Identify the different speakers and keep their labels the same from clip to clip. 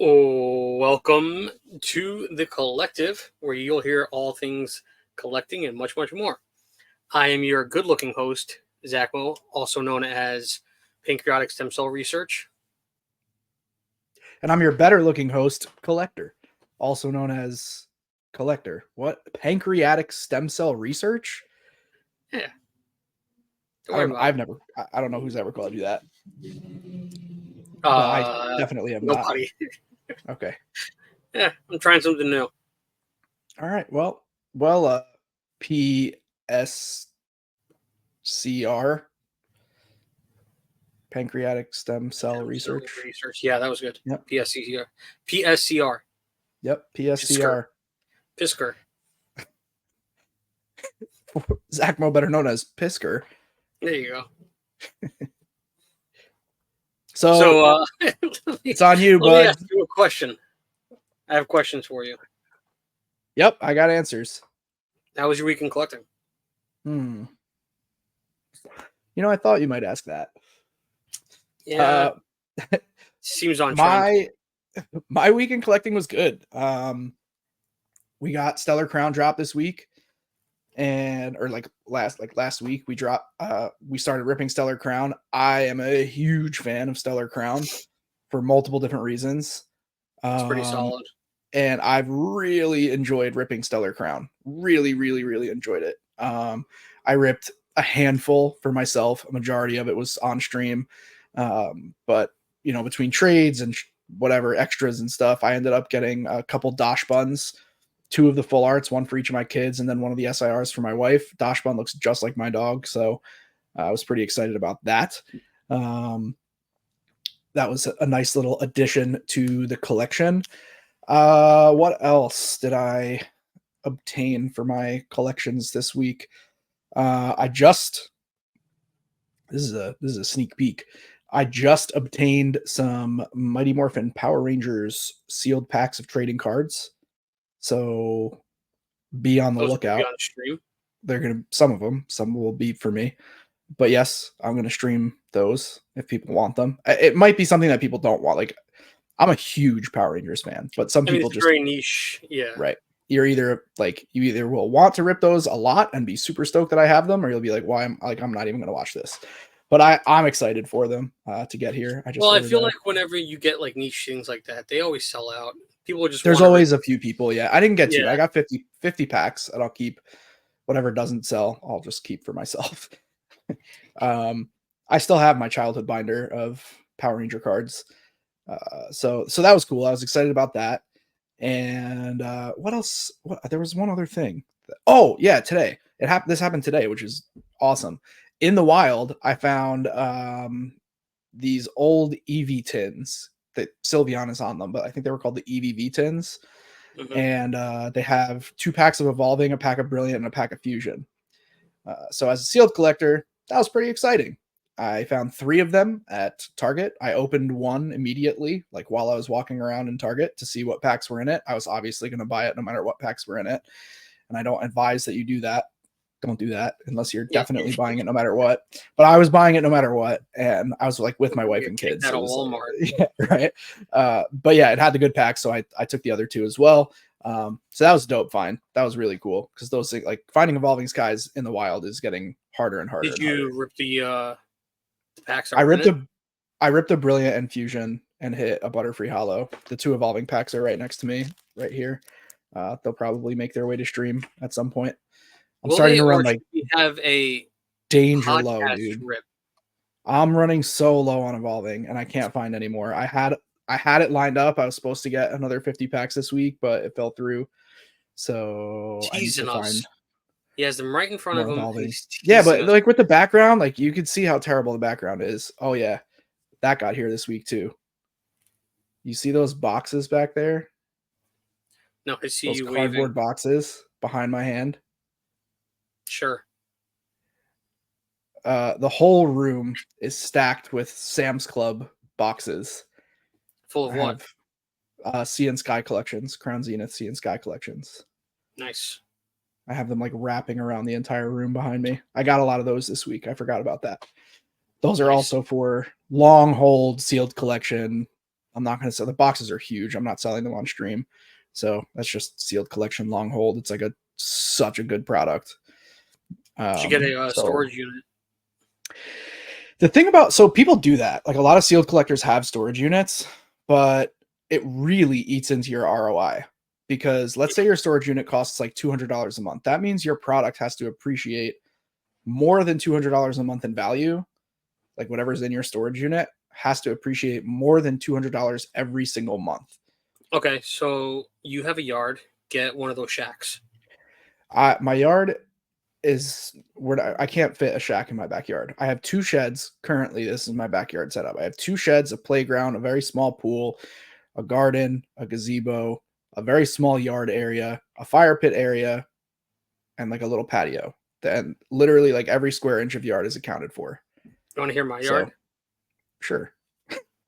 Speaker 1: Oh, welcome to the collective, where you'll hear all things collecting and much, much more. I am your good looking host, Zack Mo, also known as Pancreatic Stem Cell Research.
Speaker 2: And I'm your better looking host, Collector, also known as Collector. What? Pancreatic stem cell research?
Speaker 1: Yeah.
Speaker 2: I don't know. I don't know who's ever called you that. But I definitely have
Speaker 1: nobody.
Speaker 2: Not. Okay.
Speaker 1: Yeah, I'm trying something new.
Speaker 2: All right. Well, PSCR, Pancreatic Stem Cell Research.
Speaker 1: Yeah, that was good.
Speaker 2: Yep.
Speaker 1: PSCR.
Speaker 2: Yep. PSCR.
Speaker 1: Pisker.
Speaker 2: Zack Mo, better known as Pisker.
Speaker 1: There you go.
Speaker 2: So it's on you, bud.
Speaker 1: Let me ask you a question. I have questions for you.
Speaker 2: Yep, I got answers.
Speaker 1: How was your week in collecting?
Speaker 2: You know, I thought you might ask that.
Speaker 1: Yeah. Seems on
Speaker 2: trend. My week in collecting was good. We got Stellar Crown drop this week. Last week we started ripping Stellar Crown. I am a huge fan of Stellar Crown for multiple different reasons.
Speaker 1: It's pretty solid.
Speaker 2: And I've really enjoyed ripping Stellar Crown. Really, really, really enjoyed it. I ripped a handful for myself. A majority of it was on stream. But you know, between trades and whatever extras and stuff, I ended up getting a couple Dosh buns. 2 of the full arts, 1 for each of my kids, and then 1 of the SIRs for my wife. Dosh bun looks just like my dog, so I was pretty excited about that. That was a nice little addition to the collection. What else did I obtain for my collections this week? This is a sneak peek. I just obtained some Mighty Morphin Power Rangers sealed packs of trading cards. So be on the lookout.
Speaker 1: Be on stream.
Speaker 2: Some of them, some will be for me. But yes, I'm going to stream those if people want them. It might be something that people don't want. Like, I'm a huge Power Rangers fan, but some people just
Speaker 1: very niche. Yeah.
Speaker 2: Right. You either will want to rip those a lot and be super stoked that I have them, or you'll be like, I'm not even going to watch this. But I'm excited for them to get here.
Speaker 1: I feel like whenever you get like niche things like that, they always sell out. People just
Speaker 2: there's always a few people. Yeah, I didn't get to. I got 50 packs, and I'll keep whatever doesn't sell. I'll just keep for myself. I still have my childhood binder of Power Ranger cards, so that was cool. I was excited about that. And what else? There was one other thing. Oh yeah, today this happened today, which is awesome. In the wild, I found these old EV tins that Sylveon is on them, but I think they were called the EVV tins. Mm-hmm. And they have 2 packs of Evolving, a pack of Brilliant, and a pack of Fusion. So as a sealed collector, that was pretty exciting. I found 3 of them at Target. I opened 1 immediately, like while I was walking around in Target to see what packs were in it. I was obviously going to buy it no matter what packs were in it. And I don't advise that you do that. Don't do that unless you're definitely buying it no matter what. But I was buying it no matter what. And I was like with my wife and kids.
Speaker 1: At Walmart.
Speaker 2: Yeah, right. But yeah, it had the good packs. So I took the other 2 as well. So that was a dope find. That was really cool because those things, like finding Evolving Skies in the wild is getting harder and harder.
Speaker 1: Did you rip the packs?
Speaker 2: I ripped a Brilliant and Fusion and hit a Butterfree Hollow. The 2 Evolving packs are right next to me, right here. They'll probably make their way to stream at some point. I'm starting to run like
Speaker 1: we have a
Speaker 2: danger low, dude. Rip. I'm running so low on Evolving, and I can't find any more. I had it lined up. I was supposed to get another 50 packs this week, but it fell through. So I need to find.
Speaker 1: He has them right in front of him.
Speaker 2: Yeah, but like with the background, like you could see how terrible the background is. Oh yeah, that got here this week too. You see those boxes back there?
Speaker 1: No, I see
Speaker 2: those cardboard boxes behind my hand.
Speaker 1: Sure.
Speaker 2: The whole room is stacked with Sam's Club boxes.
Speaker 1: Full of what?
Speaker 2: Sea and Sky collections, Crown Zenith Sea and Sky collections.
Speaker 1: Nice.
Speaker 2: I have them like wrapping around the entire room behind me. I got a lot of those this week. I forgot about that. Those are also for long hold sealed collection, I'm not going to sell the boxes are huge. I'm not selling them on stream. So that's just sealed collection long hold. It's like such a good product.
Speaker 1: Should get a
Speaker 2: So
Speaker 1: storage unit.
Speaker 2: the thing about, so people do that. Like a lot of sealed collectors have storage units, but it really eats into your ROI because let's say your storage unit costs like $200 a month. That means your product has to appreciate more than $200 a month in value. Like whatever's in your storage unit has to appreciate more than $200 every single month.
Speaker 1: Okay, so you have a yard. Get one of those shacks.
Speaker 2: My yard is where I can't fit a shack in my backyard. I have 2 sheds currently. This is my backyard setup. I have 2 sheds, a playground, a very small pool, a garden, a gazebo, a very small yard area, a fire pit area, and like a little patio. Then literally like every square inch of yard is accounted for.
Speaker 1: You want to hear my yard?
Speaker 2: So, sure.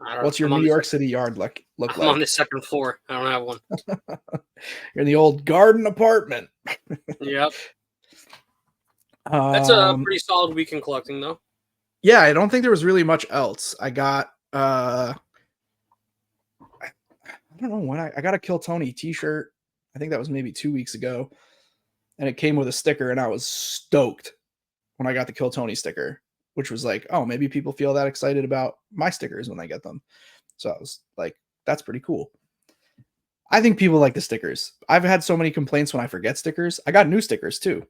Speaker 1: I don't
Speaker 2: What's
Speaker 1: know.
Speaker 2: your New York City yard look
Speaker 1: I'm
Speaker 2: like?
Speaker 1: on the second floor. I don't have one.
Speaker 2: You're in the old garden apartment.
Speaker 1: Yep. That's a pretty solid week in collecting, though.
Speaker 2: Yeah, I don't think there was really much else. I got I don't know when I got a Kill Tony t-shirt. I think that was maybe 2 weeks ago. And it came with a sticker, and I was stoked when I got the Kill Tony sticker, which was like, oh, maybe people feel that excited about my stickers when they get them. So I was like, that's pretty cool. I think people like the stickers. I've had so many complaints when I forget stickers. I got new stickers too.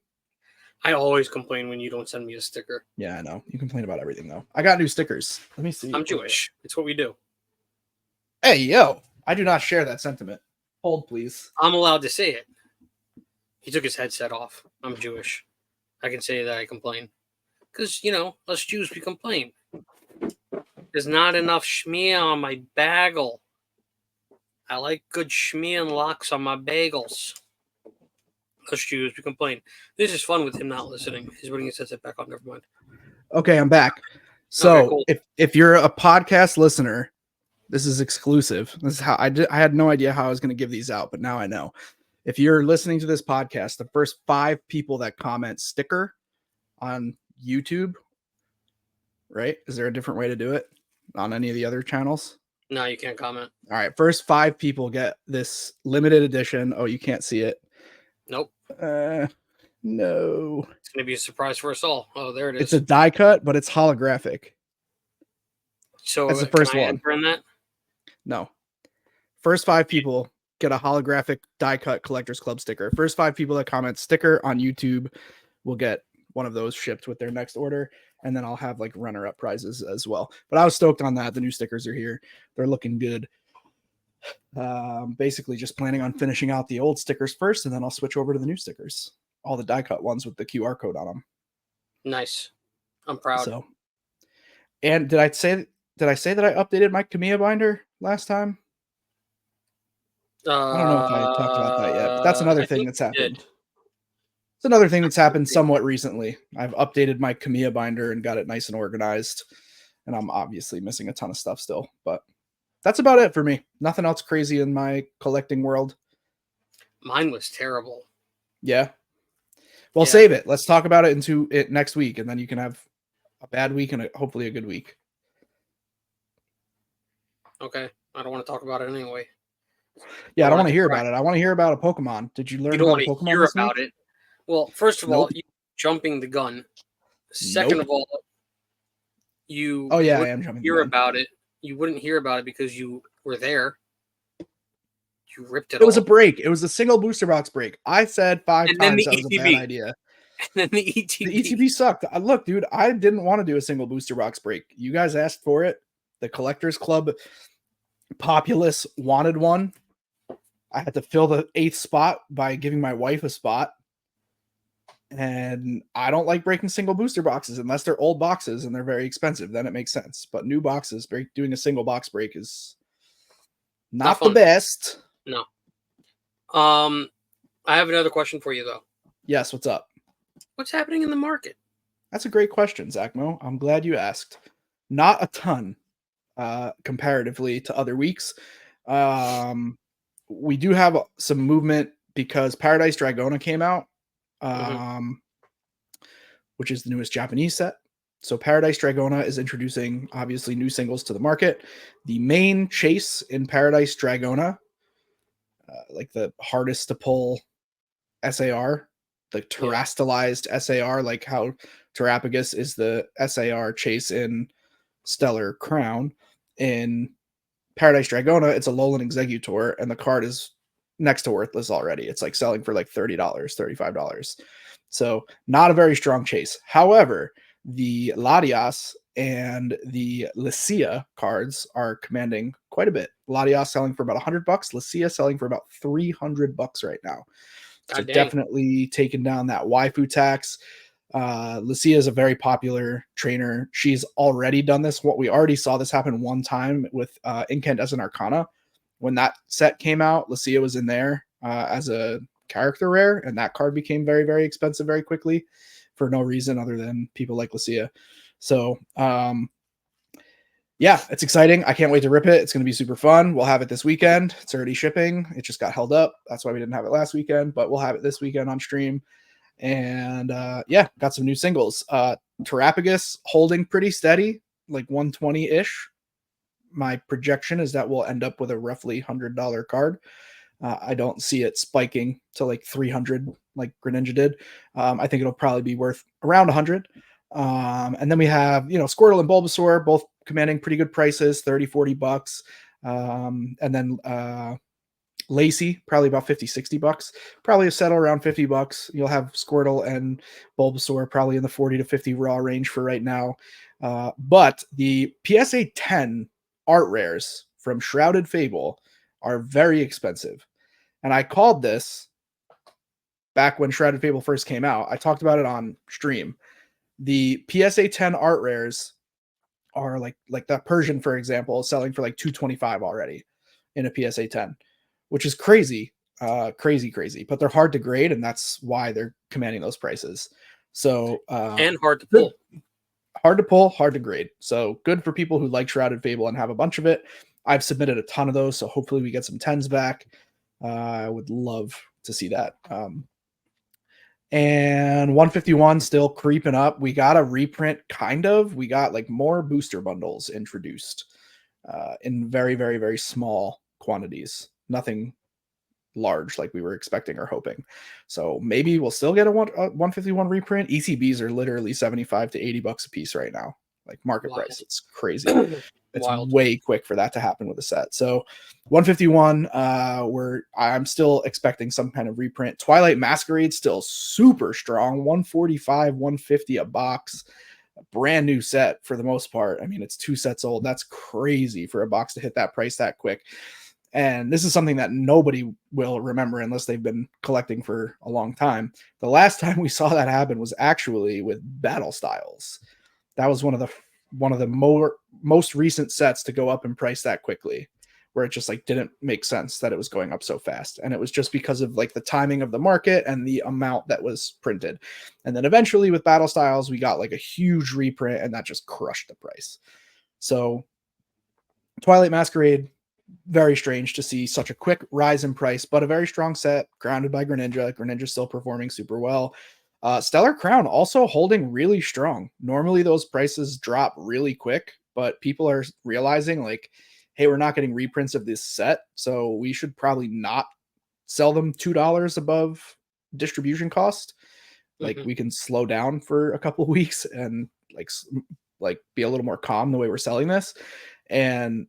Speaker 1: I always complain when you don't send me a sticker.
Speaker 2: Yeah, I know. You complain about everything, though. I got new stickers. Let me see.
Speaker 1: I'm Jewish. It's what we do.
Speaker 2: Hey, yo. I do not share that sentiment. Hold, please.
Speaker 1: I'm allowed to say it. He took his headset off. I'm Jewish. I can say that I complain. Because, us Jews, we complain. There's not enough schmear on my bagel. I like good schmear and lox on my bagels. Us Jews, we complain. This is fun with him not listening. He's putting his headset back on. Never mind.
Speaker 2: Okay, I'm back. So
Speaker 1: Okay, cool.
Speaker 2: if you're a podcast listener, this is exclusive. This is how I had no idea how I was going to give these out, but now I know. If you're listening to this podcast, the first 5 people that comment sticker on YouTube, right? Is there a different way to do it on any of the other channels?
Speaker 1: No, you can't comment.
Speaker 2: All right. First 5 people get this limited edition. Oh, you can't see it.
Speaker 1: Nope.
Speaker 2: No.
Speaker 1: It's going to be a surprise for us all. Oh, there it is.
Speaker 2: It's a die cut, but it's holographic.
Speaker 1: So
Speaker 2: that's the first
Speaker 1: can I
Speaker 2: one.
Speaker 1: enter in that?
Speaker 2: No. First 5 people get a holographic die cut Collectors Club sticker. First 5 people that comment sticker on YouTube will get one of those shipped with their next order. And then I'll have like runner-up prizes as well. But I was stoked on that. The new stickers are here. They're looking good. Basically just planning on finishing out the old stickers first, and then I'll switch over to the new stickers. All the die cut ones with the QR code on them.
Speaker 1: Nice. I'm proud.
Speaker 2: So, and did I say that I updated my Kamiya binder last time? I don't know if I talked about that yet, but that's another thing that's happened. It's another thing that's happened somewhat recently. I've updated my Kamiya binder and got it nice and organized, and I'm obviously missing a ton of stuff still, but that's about it for me. Nothing else crazy in my collecting world.
Speaker 1: Mine was terrible.
Speaker 2: Yeah. Well, save it. Let's talk about it next week, and then you can have a bad week and hopefully a good week.
Speaker 1: Okay. I don't want to talk about it anyway.
Speaker 2: Yeah, I don't want to hear about it. I want to hear about a Pokemon. Did you learn about a Pokemon?
Speaker 1: You don't want to hear about it. Well, first of all, you jumping the gun. Second of all, you
Speaker 2: I am jumping
Speaker 1: hear
Speaker 2: the gun.
Speaker 1: about it. You wouldn't hear about it because you were there. You ripped it.
Speaker 2: It was a break. It was a single booster box break. I said 5 times that was a bad idea.
Speaker 1: And then the ETB.
Speaker 2: The ETB sucked. Look, dude, I didn't want to do a single booster box break. You guys asked for it. The Collectors Club populace wanted one. I had to fill the 8th spot by giving my wife a spot. And I don't like breaking single booster boxes unless they're old boxes and they're very expensive. Then it makes sense. But new boxes, doing a single box break is not the best.
Speaker 1: No. I have another question for you, though.
Speaker 2: Yes, what's up?
Speaker 1: What's happening in the market?
Speaker 2: That's a great question, Zack Mo. I'm glad you asked. Not a ton comparatively to other weeks. We do have some movement because Paradise Dragona came out, which is the newest Japanese set. So Paradise Dragona is introducing obviously new singles to the market. The main chase in Paradise Dragona, like the hardest to pull SAR, the terastallized SAR, like how Terrapagus is the SAR chase in Stellar Crown. In Paradise Dragona, it's a Alolan Exeggutor, and the card is next to worthless already. It's like selling for like $30, $35. So not a very strong chase. However, the Latias and the Lycia cards are commanding quite a bit. Latias selling for about $100, Lycia selling for about $300 right now. So
Speaker 1: God dang.
Speaker 2: definitely taking down that waifu tax. Lucia is a very popular trainer. She's already done this. What we already saw this happen one time with Incandescent Arcana. When that set came out, Lucia was in there as a character rare, and that card became very, very expensive very quickly for no reason other than people like Lucia. So, yeah, it's exciting. I can't wait to rip it. It's going to be super fun. We'll have it this weekend. It's already shipping. It just got held up. That's why we didn't have it last weekend, but we'll have it this weekend on stream. And yeah, got some new singles. Terrapagus holding pretty steady, like 120-ish. My projection is that we'll end up with a roughly $100 card. I don't see it spiking to like 300 like Greninja did. I think it'll probably be worth around 100. And then we have, Squirtle and Bulbasaur both commanding pretty good prices, $30-$40. And then Lacey, probably about $50-$60. Probably a settle around $50. You'll have Squirtle and Bulbasaur probably in the 40 to 50 raw range for right now. But the PSA 10 art rares from Shrouded Fable are very expensive. And I called this back when Shrouded Fable first came out. I talked about it on stream. The PSA 10 art rares are like that Persian, for example, is selling for like $225 already in a PSA 10, which is crazy, crazy. But they're hard to grade, and that's why they're commanding those prices. So
Speaker 1: and hard to pull.
Speaker 2: Hard to pull, hard to grade. So good for people who like Shrouded Fable and have a bunch of it. I've submitted a ton of those, so hopefully we get some 10s back. I would love to see that. And 151 still creeping up. We got a reprint, kind of. We got like more booster bundles introduced in very, very, very small quantities. Nothing large like we were expecting or hoping. So maybe we'll still get a 151 reprint. ECBs are literally 75 to $80 a piece right now, like market price. It's crazy. It's
Speaker 1: Wild.
Speaker 2: way quick for that to happen with a set. So 151, I'm still expecting some kind of reprint. Twilight Masquerade still super strong, 145, 150 a box. A brand new set for the most part. I mean, it's 2 sets old. That's crazy for a box to hit that price that quick. And this is something that nobody will remember unless they've been collecting for a long time. The last time we saw that happen was actually with Battle Styles. That was one of the most recent sets to go up in price that quickly, where it just like didn't make sense that it was going up so fast. And it was just because of like the timing of the market and the amount that was printed. And then eventually with Battle Styles, we got like a huge reprint, and that just crushed the price. So Twilight Masquerade, very strange to see such a quick rise in price, but a very strong set, grounded by Greninja. Greninja still performing super well. Stellar Crown also holding really strong. Normally those prices drop really quick, but people are realizing like, hey, we're not getting reprints of this set, so we should probably not sell them $2 above distribution cost. Like we can slow down for a couple of weeks and like be a little more calm the way we're selling this. And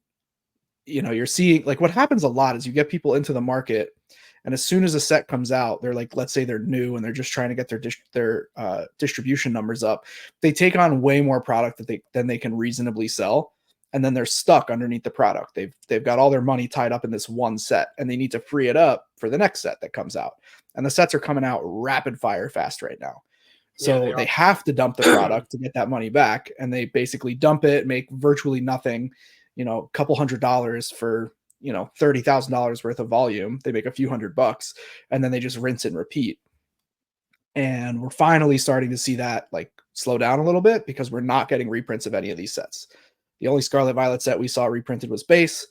Speaker 2: you're seeing like what happens a lot is you get people into the market, and as soon as a set comes out, they're like, let's say they're new and they're just trying to get their distribution numbers up. They take on way more product than they can reasonably sell, and then they're stuck underneath the product. They've got all their money tied up in this one set, and they need to free it up for the next set that comes out. And the sets are coming out rapid fire fast right now. So they have to dump the product to get that money back, and they basically dump it, make virtually nothing. A couple $100 for $30,000 worth of volume. They make a few $100, and then they just rinse and repeat. And we're finally starting to see that like slow down a little bit, because we're not getting reprints of any of these sets. The only Scarlet Violet set we saw reprinted was base.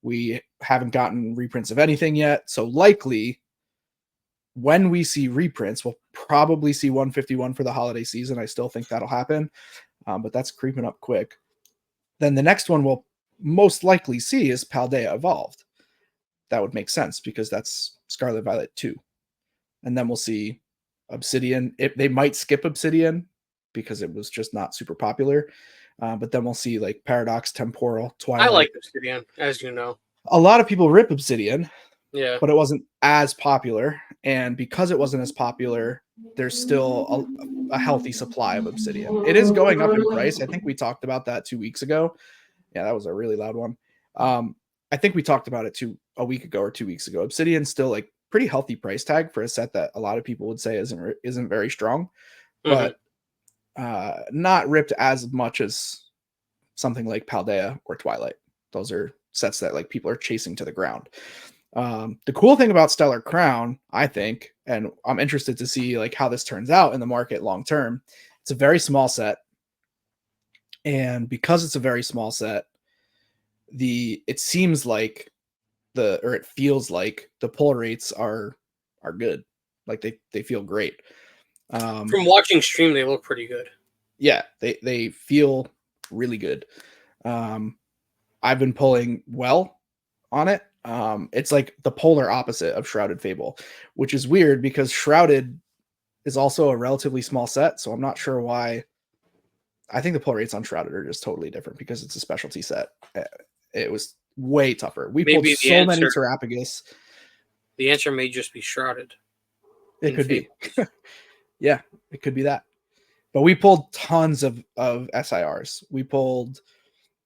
Speaker 2: We haven't gotten reprints of anything yet, so likely when we see reprints, we'll probably see 151 for the holiday season. I still think that'll happen, but that's creeping up quick. Then the next one we'll most likely see is Paldea Evolved. That would make sense because that's Scarlet Violet 2. And then we'll see Obsidian. They might skip Obsidian because it was just not super popular. But then we'll see like Paradox, Temporal, Twilight.
Speaker 1: I like Obsidian, as you know.
Speaker 2: A lot of people rip Obsidian,
Speaker 1: Yeah.
Speaker 2: but it wasn't as popular. And because it wasn't as popular, there's still a healthy supply of Obsidian. It is going up in price. I think we talked about that 2 weeks ago. Yeah, that was a really loud one. I think we talked about it a week ago or 2 weeks ago. Obsidian's still like pretty healthy price tag for a set that a lot of people would say isn't very strong, but not ripped as much as something like Paldea or Twilight. Those are sets that like people are chasing to the ground. The cool thing about Stellar Crown, I think, and I'm interested to see like how this turns out in the market long term. It's a very small set, and because it's a very small set, it seems like it feels like the pull rates are good. Like they feel great.
Speaker 1: From watching stream, they look pretty good.
Speaker 2: Yeah, they feel really good. I've been pulling well on it. It's like the polar opposite of Shrouded Fable, which is weird because Shrouded is also a relatively small set, so I'm not sure why. I think the pull rates on Shrouded are just totally different because it's a specialty set. It was way tougher. We pulled so many Terrapagus.
Speaker 1: The answer may just be Shrouded.
Speaker 2: It could be. Yeah, it could be that. But we pulled tons of SIRs. We pulled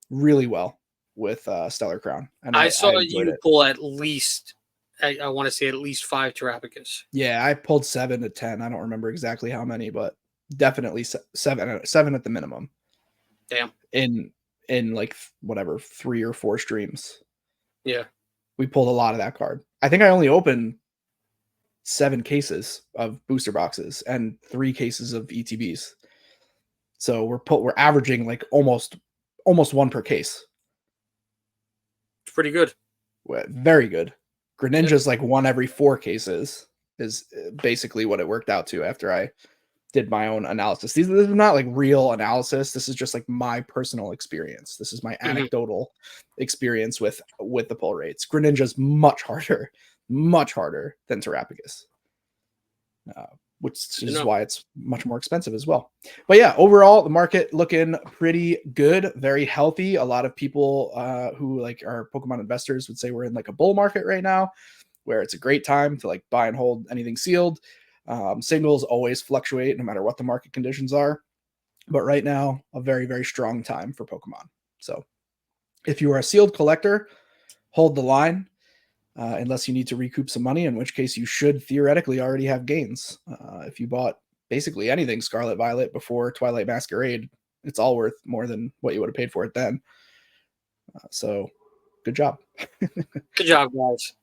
Speaker 2: really well with Stellar Crown. And
Speaker 1: I saw you pull at least, I want to say at least 5 Terrapagus.
Speaker 2: Yeah, I pulled 7 to 10. I don't remember exactly how many, but definitely 7 at the minimum.
Speaker 1: Damn.
Speaker 2: In like whatever 3 or 4 streams.
Speaker 1: Yeah.
Speaker 2: We pulled a lot of that card. I think I only opened 7 cases of booster boxes and 3 cases of ETBs. So we're averaging like almost 1 per case.
Speaker 1: It's pretty good.
Speaker 2: Very good. Greninja's like 1 every 4 cases is basically what it worked out to after I did my own analysis. This is not like real analysis. This is just like my personal experience. This is my anecdotal experience with the pull rates. Greninja's much harder than Terrapagus, which is why it's much more expensive as well. But yeah, overall, the market looking pretty good, very healthy. A lot of people who like are Pokemon investors would say we're in like a bull market right now, where it's a great time to like buy and hold anything sealed. Singles always fluctuate no matter what the market conditions are, but right now a very, very strong time for Pokemon. So if you are a sealed collector, hold the line unless you need to recoup some money, in which case you should theoretically already have gains. If you bought basically anything Scarlet Violet before Twilight Masquerade, it's all worth more than what you would have paid for it then. So good job.
Speaker 1: Good job, guys.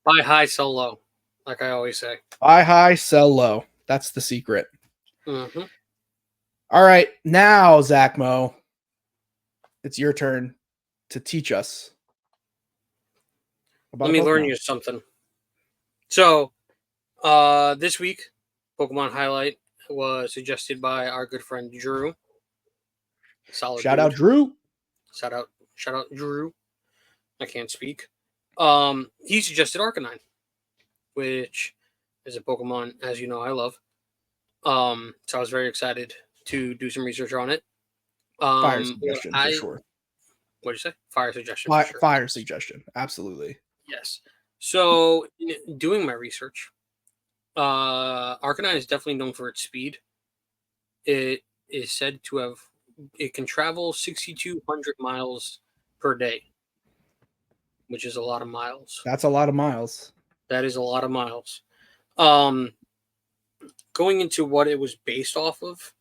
Speaker 1: Buy high, sell low. Like I always say.
Speaker 2: Buy high, sell low. That's the secret.
Speaker 1: Mm-hmm.
Speaker 2: All right. Now, Zack Mo, it's your turn to teach us.
Speaker 1: Let me learn you something. So, this week, Pokemon Highlight was suggested by our good friend Drew. Solid
Speaker 2: Shout out Drew.
Speaker 1: Shout out Drew. I can't speak. He suggested Arcanine, which is a Pokemon, as you know, I love. So I was very excited to do some research on it.
Speaker 2: Fire suggestion for sure.
Speaker 1: What'd you say? Fire suggestion.
Speaker 2: Fire suggestion. Absolutely.
Speaker 1: Yes. So, in doing my research, Arcanine is definitely known for its speed. It is said to have, it can travel 6,200 miles per day, which is a lot of miles.
Speaker 2: That's a lot of miles.
Speaker 1: That is a lot of miles. Going into what it was based off of,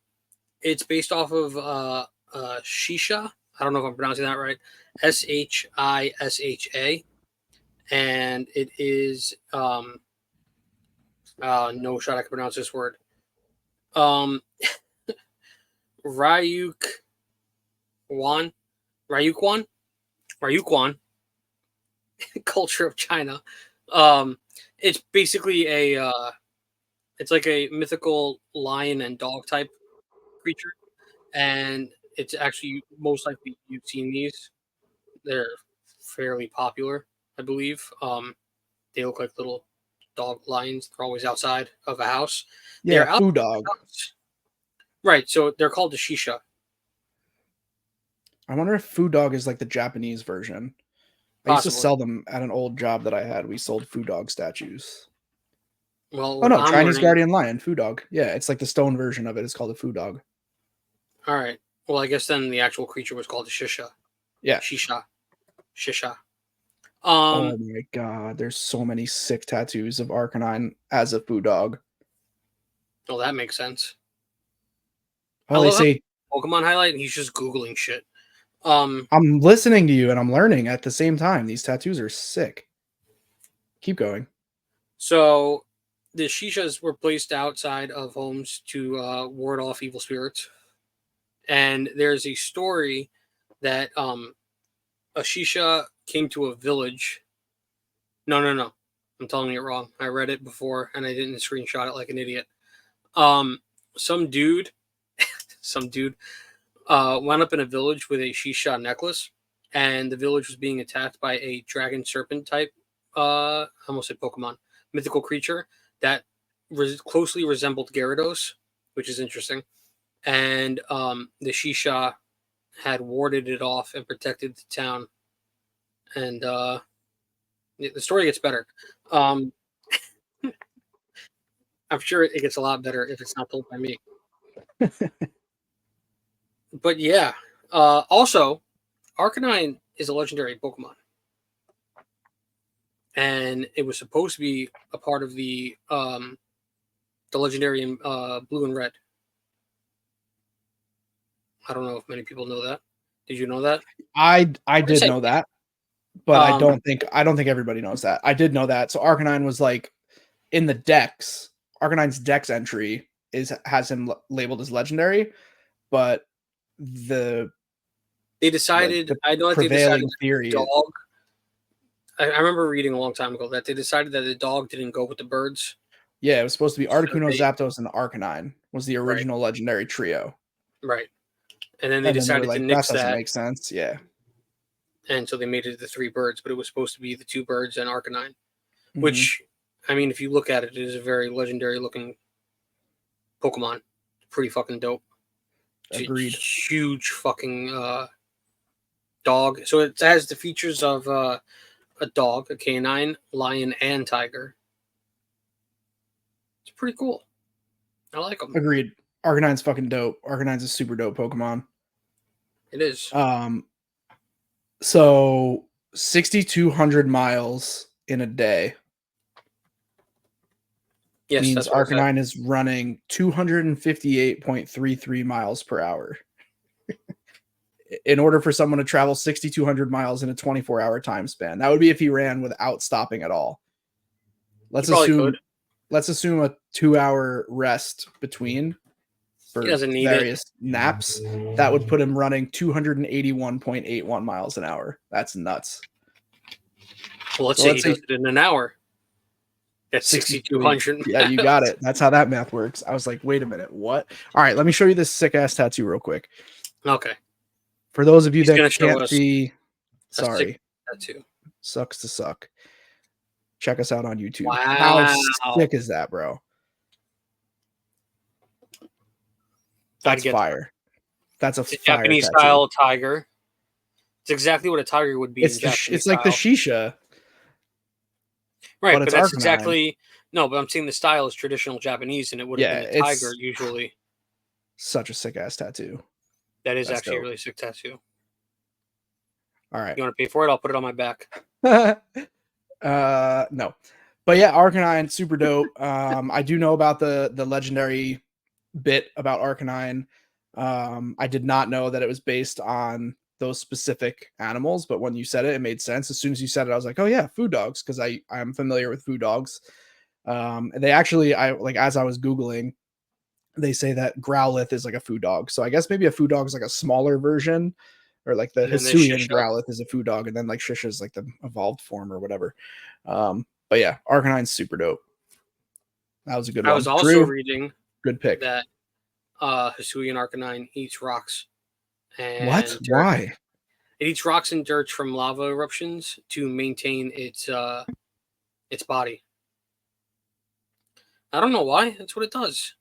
Speaker 1: it's based off of Shisha. I don't know if I'm pronouncing that right. Shisha. And it is no shot I can pronounce this word. Ryukwan, Culture of China. It's basically it's like a mythical lion and dog type creature, and it's actually most likely you've seen these. They're fairly popular, I believe. They look like little dog lions. They're always outside of a house.
Speaker 2: Yeah,
Speaker 1: They're outside
Speaker 2: foo
Speaker 1: of
Speaker 2: dog.
Speaker 1: a house. Right, so they're called the shisha.
Speaker 2: I wonder if foo dog is like the Japanese version. I used to
Speaker 1: Possibly.
Speaker 2: sell them at an old job that I had. We sold foo dog statues.
Speaker 1: Well,
Speaker 2: Oh
Speaker 1: what
Speaker 2: no,
Speaker 1: I'm
Speaker 2: Chinese
Speaker 1: learning.
Speaker 2: guardian lion, foo dog. Yeah, it's like the stone version of it. It's called a foo dog.
Speaker 1: All right. Well, I guess then the actual creature was called the shisha.
Speaker 2: Yeah.
Speaker 1: Shisha. Shisha.
Speaker 2: Oh my god, there's so many sick tattoos of Arcanine as a foo dog.
Speaker 1: Well, that makes sense. I
Speaker 2: Oh, they
Speaker 1: love
Speaker 2: say
Speaker 1: how Pokemon highlight and he's just Googling shit.
Speaker 2: I'm listening to you and I'm learning at the same time. These tattoos are sick. Keep going.
Speaker 1: So the shishas were placed outside of homes to ward off evil spirits. And there's a story that a shisha came to a village. No. I'm telling you it wrong. I read it before and I didn't screenshot it like an idiot. Um, some dude, some dude, wound up in a village with a shisha necklace, and the village was being attacked by a dragon serpent type. I almost said Pokemon, mythical creature that closely resembled Gyarados, which is interesting. And the shisha had warded it off and protected the town. And the story gets better. Um, I'm sure it gets a lot better if it's not told by me. But yeah, also, Arcanine is a legendary Pokemon, and it was supposed to be a part of the legendary in Blue and Red. I don't know if many people know that. Did you know that?
Speaker 2: I did
Speaker 1: said
Speaker 2: know
Speaker 1: yeah.
Speaker 2: that, but I
Speaker 1: Um,
Speaker 2: don't think everybody knows that. I did know that. So Arcanine was like in the Dex. Arcanine's Dex entry has him labeled as legendary, but the
Speaker 1: they
Speaker 2: like
Speaker 1: decided.
Speaker 2: the
Speaker 1: I know that they decided
Speaker 2: prevailing
Speaker 1: that
Speaker 2: theory
Speaker 1: the
Speaker 2: is
Speaker 1: dog. I remember reading a long time ago that they decided that the dog didn't go with the birds.
Speaker 2: yeah, it was supposed to be
Speaker 1: So
Speaker 2: Articuno,
Speaker 1: they
Speaker 2: Zapdos, and Arcanine was the
Speaker 1: right,
Speaker 2: original legendary trio.
Speaker 1: right, and then they
Speaker 2: And then they were
Speaker 1: decided to
Speaker 2: like, that
Speaker 1: nix
Speaker 2: doesn't
Speaker 1: that,
Speaker 2: make sense. Yeah.
Speaker 1: and so they made it the three birds, but it was supposed to be the two birds and Arcanine.
Speaker 2: Hmm.
Speaker 1: Which, I mean, if you look at it, it is a very legendary looking Pokemon. Pretty fucking dope.
Speaker 2: Agreed.
Speaker 1: Huge fucking dog. So it has the features of a dog, a canine, lion, and tiger. It's pretty cool. I like them.
Speaker 2: Agreed. Arcanine's fucking dope. Arcanine's a super dope Pokemon.
Speaker 1: It is.
Speaker 2: So 6,200 miles in a day
Speaker 1: Yes,
Speaker 2: means
Speaker 1: that's what I said.
Speaker 2: Arcanine is running 258.33 miles per hour. In order for someone to travel 6,200 miles in a 24-hour time span, that would be if he ran without stopping at all.
Speaker 1: He probably could.
Speaker 2: Let's assume a 2-hour rest between
Speaker 1: He
Speaker 2: for
Speaker 1: doesn't need it.
Speaker 2: various naps. That would put him running 281.81 miles an hour. That's nuts.
Speaker 1: Well, let's say he does it in an hour. That's 6,200.
Speaker 2: Yeah, you got it. That's how that math works. I was like, wait a minute, what? All right, let me show you this sick ass tattoo real quick.
Speaker 1: Okay.
Speaker 2: For those of you
Speaker 1: He's
Speaker 2: that
Speaker 1: gonna show
Speaker 2: can't
Speaker 1: us
Speaker 2: see,
Speaker 1: a sick
Speaker 2: sorry,
Speaker 1: tattoo.
Speaker 2: sucks to suck. Check us out on YouTube.
Speaker 1: Wow.
Speaker 2: How sick is that, bro? That's fire. That's a
Speaker 1: it's
Speaker 2: fire
Speaker 1: Japanese
Speaker 2: tattoo.
Speaker 1: style tiger. It's exactly what a tiger would be in Japanese
Speaker 2: It's like the shisha.
Speaker 1: right,
Speaker 2: but
Speaker 1: but
Speaker 2: it's
Speaker 1: that's
Speaker 2: Arcanine.
Speaker 1: exactly no. But I'm saying the style is traditional Japanese, and it would have been a tiger usually.
Speaker 2: Such a sick ass tattoo.
Speaker 1: That is actually a really sick tattoo.
Speaker 2: All right.
Speaker 1: You want to pay for it? I'll put it on my back.
Speaker 2: No. But yeah, Arcanine, super dope. I do know about the legendary bit about Arcanine. I did not know that it was based on those specific animals, but when you said it, it made sense. As soon as you said it, I was like, oh yeah, food dogs, because I'm familiar with food dogs. And they actually, as I was Googling, they say that Growlithe is like a food dog. So I guess maybe a food dog is like a smaller version, or like the Hisuian Growlithe is a food dog, and then like Shisha is like the evolved form or whatever. But But yeah, Arcanine's super dope. That was a good
Speaker 1: I
Speaker 2: one.
Speaker 1: was also
Speaker 2: Drew,
Speaker 1: reading
Speaker 2: good pick.
Speaker 1: that Hisuian Arcanine eats rocks
Speaker 2: What?
Speaker 1: and dirt.
Speaker 2: Why?
Speaker 1: It eats rocks and dirt from lava eruptions to maintain its body. I don't know why. That's what it does.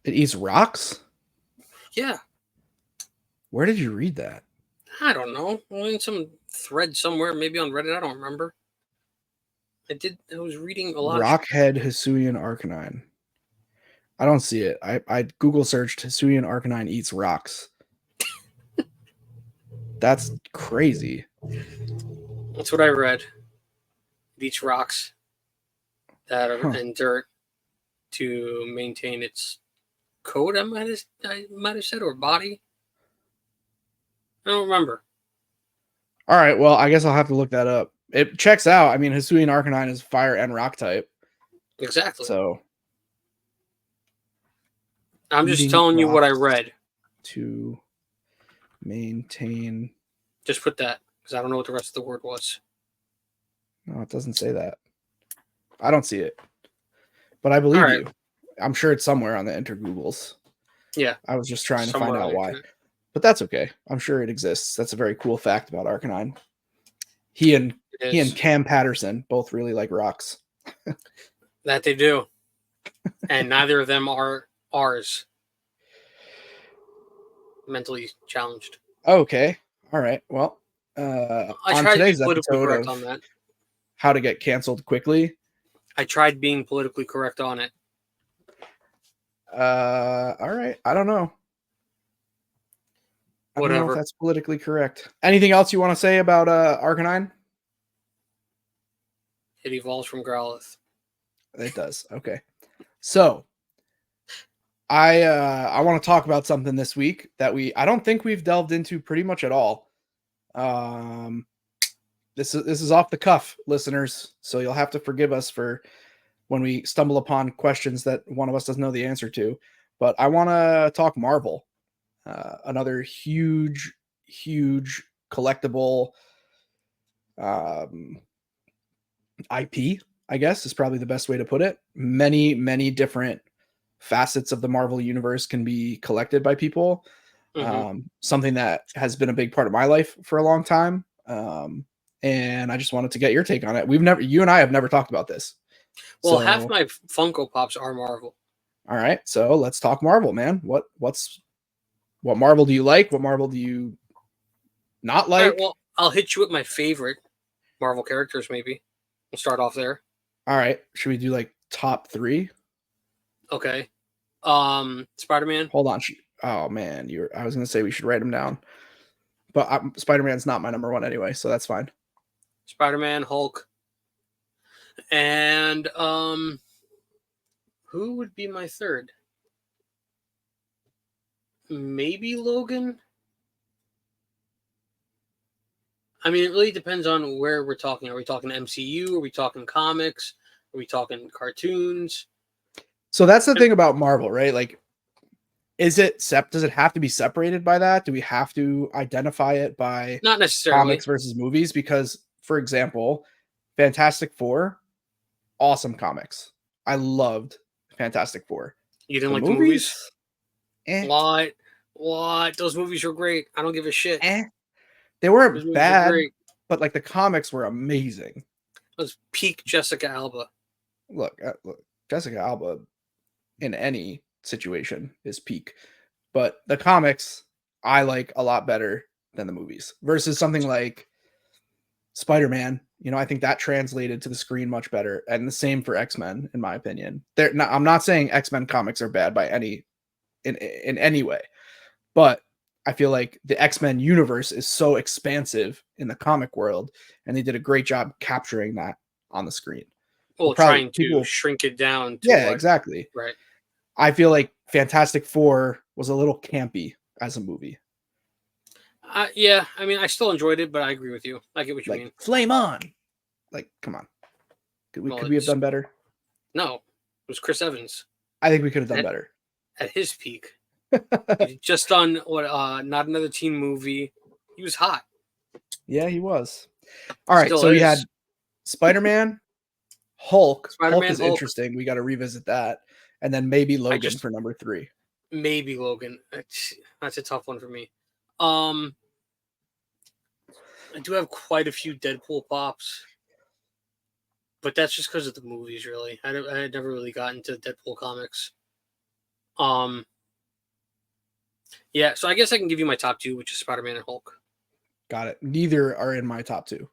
Speaker 2: It eats rocks?
Speaker 1: Yeah,
Speaker 2: Where did you read that?
Speaker 1: I don't know. In some thread somewhere, maybe on Reddit. I don't remember. I was reading a lot of.
Speaker 2: Rockhead Hisuian Arcanine. I don't see it. I Google searched Hisuian Arcanine eats rocks. That's crazy.
Speaker 1: That's what I read. It eats rocks that are and dirt to maintain its coat. I might have said, or body. I don't remember.
Speaker 2: All right, well, I guess I'll have to look that up. It checks out. I mean, Hisuian Arcanine is fire and rock type.
Speaker 1: Exactly.
Speaker 2: So
Speaker 1: I'm just telling you what I read.
Speaker 2: To maintain.
Speaker 1: Just put that, because I don't know what the rest of the word was.
Speaker 2: No, it doesn't say that. I don't see it. But I believe you. I'm sure it's somewhere on the Intergoogles.
Speaker 1: Yeah.
Speaker 2: I was just trying to find out why. But that's okay. I'm sure it exists. That's a very cool fact about Arcanine. He and Cam Patterson both really like rocks.
Speaker 1: That they do. And neither of them are ours. Mentally challenged.
Speaker 2: Okay. All right. Well,
Speaker 1: I
Speaker 2: on
Speaker 1: tried
Speaker 2: today's
Speaker 1: to be politically
Speaker 2: episode
Speaker 1: correct
Speaker 2: of
Speaker 1: on that.
Speaker 2: How to Get Canceled Quickly.
Speaker 1: I tried being politically correct on it.
Speaker 2: All right. I don't know. I don't know if that's politically correct. Anything else you want to say about Arcanine?
Speaker 1: It evolves from Growlithe.
Speaker 2: It does. Okay. So I want to talk about something this week that I don't think we've delved into pretty much at all. This is off the cuff, listeners, so you'll have to forgive us for when we stumble upon questions that one of us doesn't know the answer to. But I want to talk Marvel, another huge collectible IP, I guess is probably the best way to put it. Many different facets of the Marvel universe can be collected by people. Something that has been a big part of my life for a long time. And I just wanted to get your take on it. You and I have never talked about this.
Speaker 1: Well, half my Funko Pops are Marvel.
Speaker 2: All right, so let's talk Marvel, man. What Marvel do you like? What Marvel do you not like?
Speaker 1: All right, well, I'll hit you with my favorite Marvel characters, maybe. We'll start off there.
Speaker 2: All right. Should we do like top 3?
Speaker 1: Okay. Spider-Man.
Speaker 2: Hold on. Oh man, I was gonna say we should write them down, but Spider-Man's not my number 1 anyway, so that's fine.
Speaker 1: Spider-Man, Hulk, and who would be my third? Maybe Logan. I mean, it really depends on where we're talking. Are we talking MCU? Are we talking comics? Are we talking cartoons?
Speaker 2: So that's the thing about Marvel, right? Like, does it have to be separated by that? Do we have to identify it by
Speaker 1: not necessarily
Speaker 2: comics versus movies? Because, for example, Fantastic Four, awesome comics. I loved Fantastic Four.
Speaker 1: You didn't like the movies? What? Those movies were great. I don't give a shit.
Speaker 2: They weren't bad, but like the comics were amazing.
Speaker 1: It was peak Jessica Alba.
Speaker 2: Look, Jessica Alba in any situation is peak, but the comics I like a lot better than the movies versus something like Spider-Man. You know, I think that translated to the screen much better, and the same for X-Men, in my opinion. I'm not saying X-Men comics are bad by in any way, but I feel like the X-Men universe is so expansive in the comic world, and they did a great job capturing that on the screen.
Speaker 1: Well, trying to shrink it down.
Speaker 2: Exactly.
Speaker 1: Right.
Speaker 2: I feel like Fantastic Four was a little campy as a movie.
Speaker 1: Yeah, I mean, I still enjoyed it, but I agree with you. I get what you mean.
Speaker 2: Flame on! Like, come on. Could we have done better?
Speaker 1: No, it was Chris Evans.
Speaker 2: I think we could have done better.
Speaker 1: At his peak. Just done Not Another Teen Movie. He was hot.
Speaker 2: Yeah, he was. All right, so we had Spider-Man, Hulk. Hulk
Speaker 1: Spider-Man,
Speaker 2: is
Speaker 1: Hulk.
Speaker 2: interesting. We got to revisit that, and then maybe Logan for number 3.
Speaker 1: Maybe Logan. That's a tough one for me. I do have quite a few Deadpool pops, but that's just because of the movies. Really, I had never really gotten into Deadpool comics. Yeah, so I guess I can give you my top 2, which is Spider-Man and Hulk.
Speaker 2: Got it. Neither are in my top 2.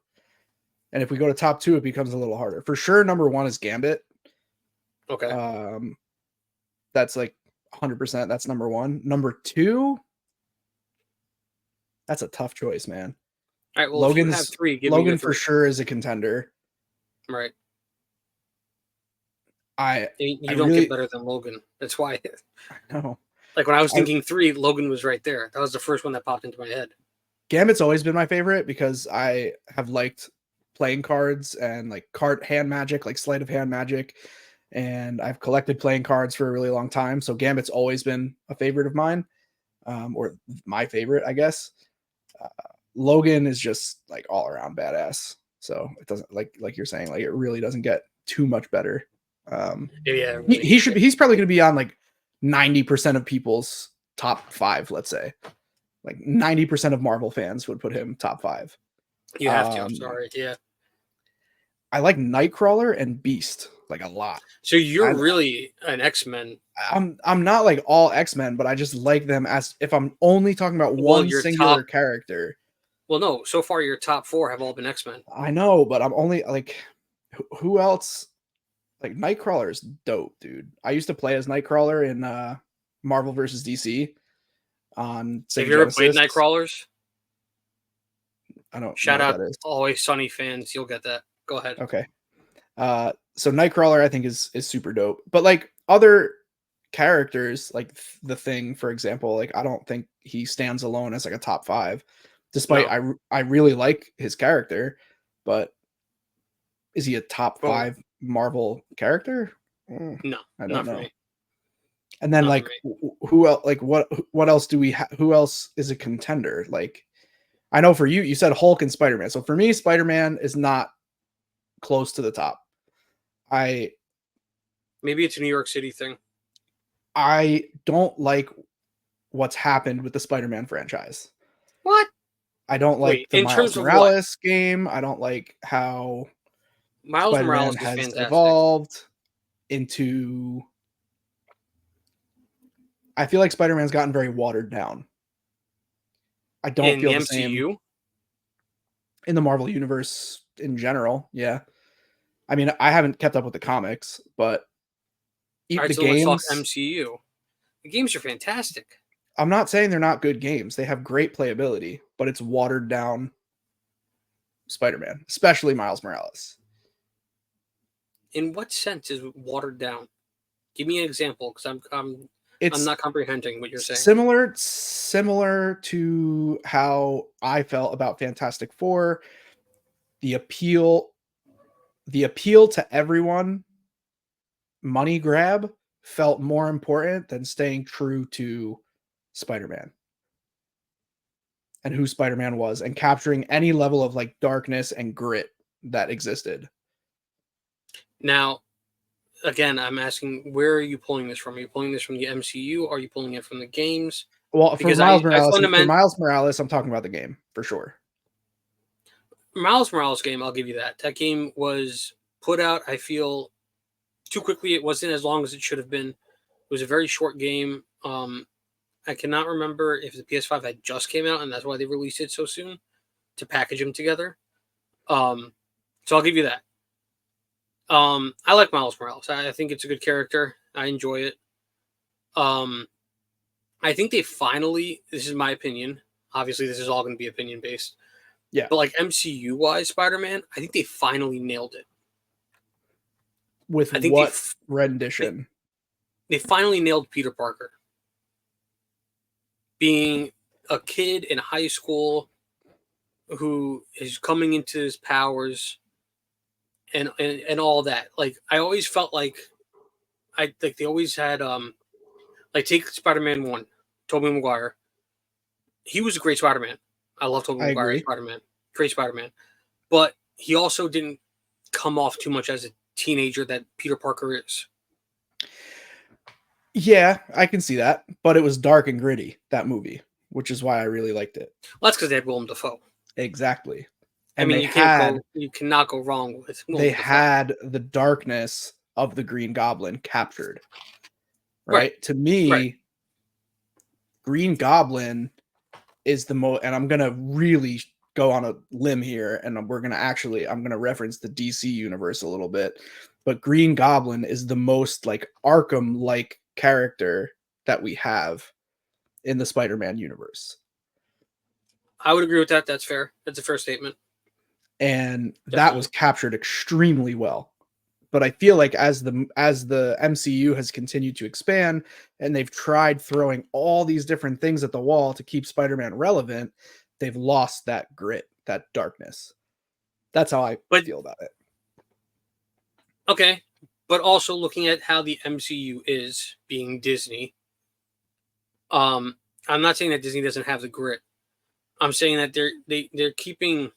Speaker 2: And if we go to top 2, it becomes a little harder. For sure, number 1 is Gambit.
Speaker 1: Okay.
Speaker 2: That's like 100%. That's number 1. Number 2, that's a tough choice, man.
Speaker 1: All right. Well, if you have 3, give me your 3.
Speaker 2: Logan for sure is a contender.
Speaker 1: Right.
Speaker 2: You
Speaker 1: don't get better than Logan. That's why.
Speaker 2: I know.
Speaker 1: Like when I was thinking 3, Logan was right there. That was the first one that popped into my head.
Speaker 2: Gambit's always been my favorite because I have liked playing cards and like hand magic, like sleight of hand magic. And I've collected playing cards for a really long time. So Gambit's always been a favorite of mine, or my favorite, I guess. Logan is just like all around badass. So it doesn't like you're saying, like it really doesn't get too much better.
Speaker 1: Yeah, really.
Speaker 2: He's probably going to be on like 90% of people's top 5, let's say. Like 90% of Marvel fans would put him top 5.
Speaker 1: You have to. I'm sorry. Yeah.
Speaker 2: I like Nightcrawler and Beast like a lot.
Speaker 1: So you're really an X-Men.
Speaker 2: I'm not like all X-Men, but I just like them as if I'm only talking about one singular character.
Speaker 1: Well, no. So far, your top 4 have all been X-Men.
Speaker 2: I know, but I'm only like, who else? Like Nightcrawler is dope, dude. I used to play as Nightcrawler in Marvel vs. DC on Sega
Speaker 1: Have you ever
Speaker 2: Genesis.
Speaker 1: played Nightcrawlers?
Speaker 2: I don't.
Speaker 1: Shout out Always Sunny fans. You'll get that. Go ahead.
Speaker 2: Okay. So Nightcrawler I think is super dope. But like other characters, like the Thing, for example, like I don't think he stands alone as like a top 5. Despite I really like his character, but is he a top 5 Marvel character?
Speaker 1: No,
Speaker 2: I don't know.
Speaker 1: Me.
Speaker 2: And then like who else, like what else do we have? Who else is a contender? Like I know for you said Hulk and Spider-Man. So for me, Spider-Man is not close to the top. Maybe
Speaker 1: it's a New York City thing.
Speaker 2: I don't like what's happened with the Spider-Man franchise.
Speaker 1: What?
Speaker 2: I don't like the Miles Morales game. I don't like how
Speaker 1: Miles Morales
Speaker 2: has evolved into. I feel like Spider-Man's gotten very watered down. I don't feel the same in the Marvel universe in general. Yeah. I mean, I haven't kept up with the comics, but
Speaker 1: the games. Let's talk MCU. The games are fantastic.
Speaker 2: I'm not saying they're not good games. They have great playability, but it's watered down Spider-Man, especially Miles Morales.
Speaker 1: In what sense is it watered down? Give me an example, because I'm not comprehending what you're saying.
Speaker 2: Similar to how I felt about Fantastic Four. The appeal to everyone, money grab, felt more important than staying true to Spider-Man and who Spider-Man was and capturing any level of like darkness and grit that existed.
Speaker 1: Now, again, I'm asking, where are you pulling this from? Are you pulling this from the MCU? Are you pulling it from the games?
Speaker 2: Well, for Miles Morales, I'm talking about the game for sure.
Speaker 1: Miles Morales game, I'll give you that. That game was put out, I feel, too quickly. It wasn't as long as it should have been. It was a very short game. I cannot remember if the PS5 had just came out, and that's why they released it so soon to package them together. So I'll give you that. I like Miles Morales. I think it's a good character. I enjoy it. I think they finally, this is my opinion. Obviously, this is all going to be opinion based.
Speaker 2: Yeah.
Speaker 1: But like MCU wise, Spider-Man, I think they finally nailed it.
Speaker 2: With what rendition?
Speaker 1: They finally nailed Peter Parker. Being a kid in high school who is coming into his powers and all that. Like I always felt like they always had like take Spider-Man 1, Tobey Maguire. He was a great Spider-Man. I love Tobey Maguire as Spider-Man. Great Spider-Man. But he also didn't come off too much as a teenager that Peter Parker is.
Speaker 2: Yeah, I can see that, but it was dark and gritty, that movie, which is why I really liked it.
Speaker 1: Well, that's because they had Willem Dafoe.
Speaker 2: Exactly.
Speaker 1: I
Speaker 2: And
Speaker 1: mean, you cannot go wrong with Willem
Speaker 2: they
Speaker 1: Dafoe.
Speaker 2: had the darkness of the Green Goblin captured. Right? To me,
Speaker 1: Right.
Speaker 2: Green Goblin is the most, and I'm going to really go on a limb here, and I'm going to reference the DC universe a little bit, but Green Goblin is the most like Arkham-like character that we have in the Spider-Man universe.
Speaker 1: I would agree with that. That's fair. That's a fair statement.
Speaker 2: And
Speaker 1: Definitely.
Speaker 2: That was captured extremely well. But I feel like as the MCU has continued to expand and they've tried throwing all these different things at the wall to keep Spider-Man relevant, they've lost that grit, that darkness. That's how I feel about it.
Speaker 1: Okay, but also looking at how the MCU is being Disney, I'm not saying that Disney doesn't have the grit. I'm saying that they're keeping,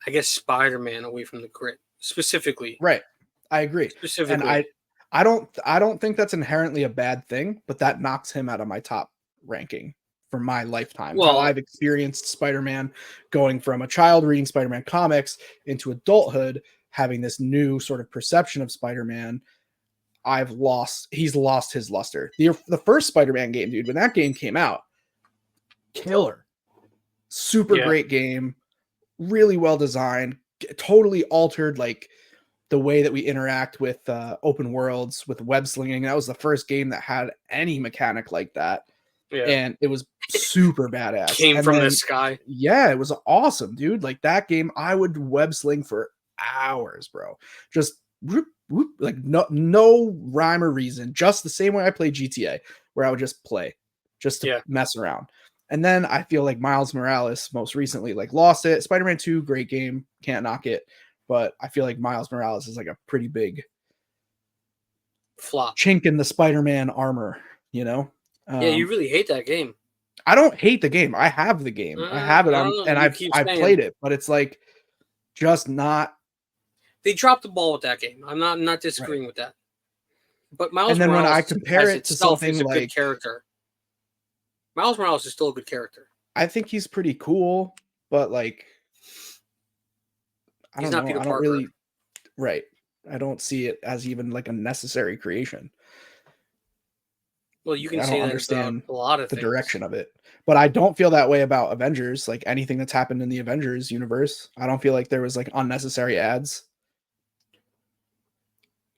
Speaker 1: I guess, Spider-Man away from the grit specifically.
Speaker 2: Right, I agree.
Speaker 1: Specifically,
Speaker 2: and I don't think that's inherently a bad thing, but that knocks him out of my top ranking for my lifetime. How I've experienced Spider-Man going from a child reading Spider-Man comics into adulthood, having this new sort of perception of Spider-Man. He's lost his luster. The first Spider-Man game, dude, when that game came out, killer. Super great game, really well designed, totally altered like the way that we interact with open worlds with web slinging. That was the first game that had any mechanic like that.
Speaker 1: Yeah.
Speaker 2: And it was super badass.
Speaker 1: Came from the sky.
Speaker 2: Yeah, it was awesome, dude. Like that game, I would web sling for hours, bro. Just whoop, whoop, like no rhyme or reason. Just the same way I play GTA, where I would just play, just to mess around. And then I feel like Miles Morales most recently like lost it. Spider-Man 2, great game, can't knock it. But I feel like Miles Morales is like a pretty big
Speaker 1: flop,
Speaker 2: chink in the Spider-Man armor, you know?
Speaker 1: Yeah, you really hate that game.
Speaker 2: I don't hate the game. I have the game. I have it on, and I've played it, but it's like just not.
Speaker 1: They dropped the ball with that game. I'm not disagreeing with that. But Miles
Speaker 2: Morales,
Speaker 1: when
Speaker 2: I compare it to something like
Speaker 1: good character. Miles Morales is still a good character.
Speaker 2: I think he's pretty cool, but like I don't know.
Speaker 1: Peter
Speaker 2: I don't
Speaker 1: Parker.
Speaker 2: really. Right. I don't see it as even like a necessary creation.
Speaker 1: Well, you can say that about a lot of
Speaker 2: the direction of it, but I don't feel that way about Avengers. Like anything that's happened in the Avengers universe, I don't feel like there was like unnecessary ads.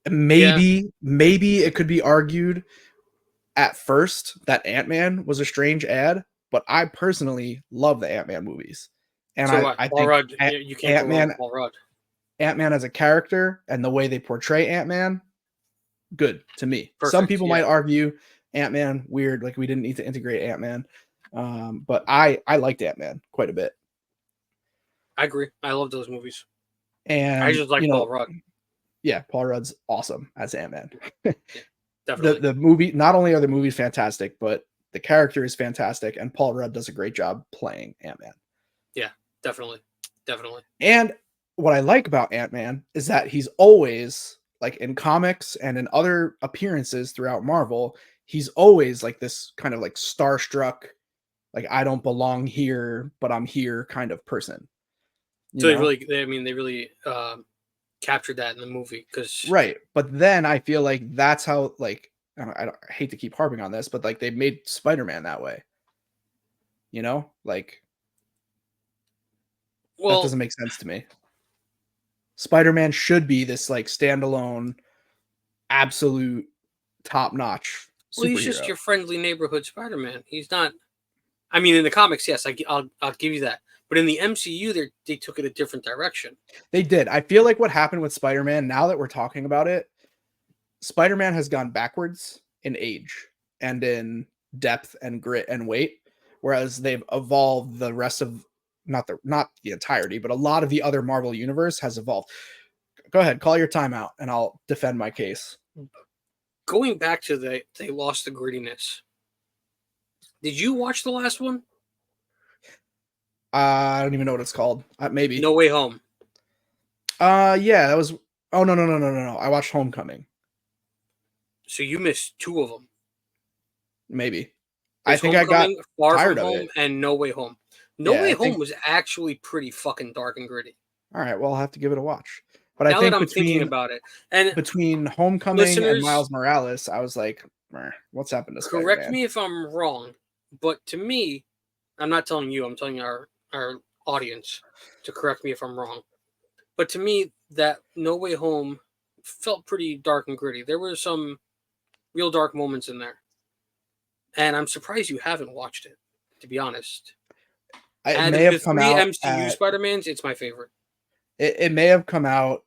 Speaker 2: Maybe it could be argued at first that Ant-Man was a strange ad, but I personally love the Ant-Man movies, and
Speaker 1: so
Speaker 2: I
Speaker 1: Paul
Speaker 2: think
Speaker 1: Rudd, you can't go wrong with Paul Rudd.
Speaker 2: Ant-Man as a character and the way they portray Ant-Man, good to me.
Speaker 1: Perfect,
Speaker 2: some people might argue Ant-Man weird, like we didn't need to integrate Ant-Man, but I liked Ant-Man quite a bit.
Speaker 1: I agree. I love those movies,
Speaker 2: and
Speaker 1: I just like Paul Rudd.
Speaker 2: Yeah, Paul Rudd's awesome as Ant-Man.
Speaker 1: Definitely.
Speaker 2: The movie, not only are the movies fantastic, but the character is fantastic, and Paul Rudd does a great job playing Ant-Man.
Speaker 1: Yeah, definitely.
Speaker 2: And what I like about Ant-Man is that he's always, like in comics and in other appearances throughout Marvel, he's always like this kind of like starstruck, like I don't belong here, but I'm here kind of person.
Speaker 1: So they really captured that in the movie, because
Speaker 2: right. But then I feel like that's how, like, I hate to keep harping on this, but like they made Spider-Man that way. You know, like that doesn't make sense to me. Spider-Man should be this like standalone, absolute top-notch superhero.
Speaker 1: Well, he's just your friendly neighborhood Spider-Man. He's not. I mean, in the comics, yes, I'll give you that. But in the MCU, they took it a different direction.
Speaker 2: They did. I feel like what happened with Spider-Man, now that we're talking about it, Spider-Man has gone backwards in age and in depth and grit and weight, whereas they've evolved the rest of not the entirety, but a lot of the other Marvel universe has evolved. Go ahead, call your timeout, and I'll defend my case.
Speaker 1: Going back to they lost the grittiness. Did you watch the last one?
Speaker 2: I don't even know what it's called. Maybe
Speaker 1: No Way Home.
Speaker 2: Yeah, that was. Oh no! I watched Homecoming.
Speaker 1: So you missed two of them.
Speaker 2: Maybe. I
Speaker 1: There's
Speaker 2: think I got
Speaker 1: Homecoming, Far From
Speaker 2: tired of it.
Speaker 1: Home, and No Way Home. No
Speaker 2: Yeah,
Speaker 1: Way
Speaker 2: I
Speaker 1: Home
Speaker 2: think.
Speaker 1: was actually pretty fucking dark and gritty.
Speaker 2: All right, well, I'll have to give it a watch. But I
Speaker 1: Now that
Speaker 2: think
Speaker 1: I'm thinking about it, and
Speaker 2: between Homecoming and
Speaker 1: listeners,
Speaker 2: Miles Morales, I was like, what's happened to
Speaker 1: correct
Speaker 2: Spider-Man?
Speaker 1: me if I'm wrong, but to me, I'm not telling you, I'm telling our audience to correct me if I'm wrong. But to me, that No Way Home felt pretty dark and gritty. There were some real dark moments in there, and I'm surprised you haven't watched it. To be honest,
Speaker 2: It
Speaker 1: out
Speaker 2: may
Speaker 1: of the
Speaker 2: have come
Speaker 1: three
Speaker 2: out
Speaker 1: MCU
Speaker 2: at
Speaker 1: Spider Mans, it's my favorite.
Speaker 2: it may have come out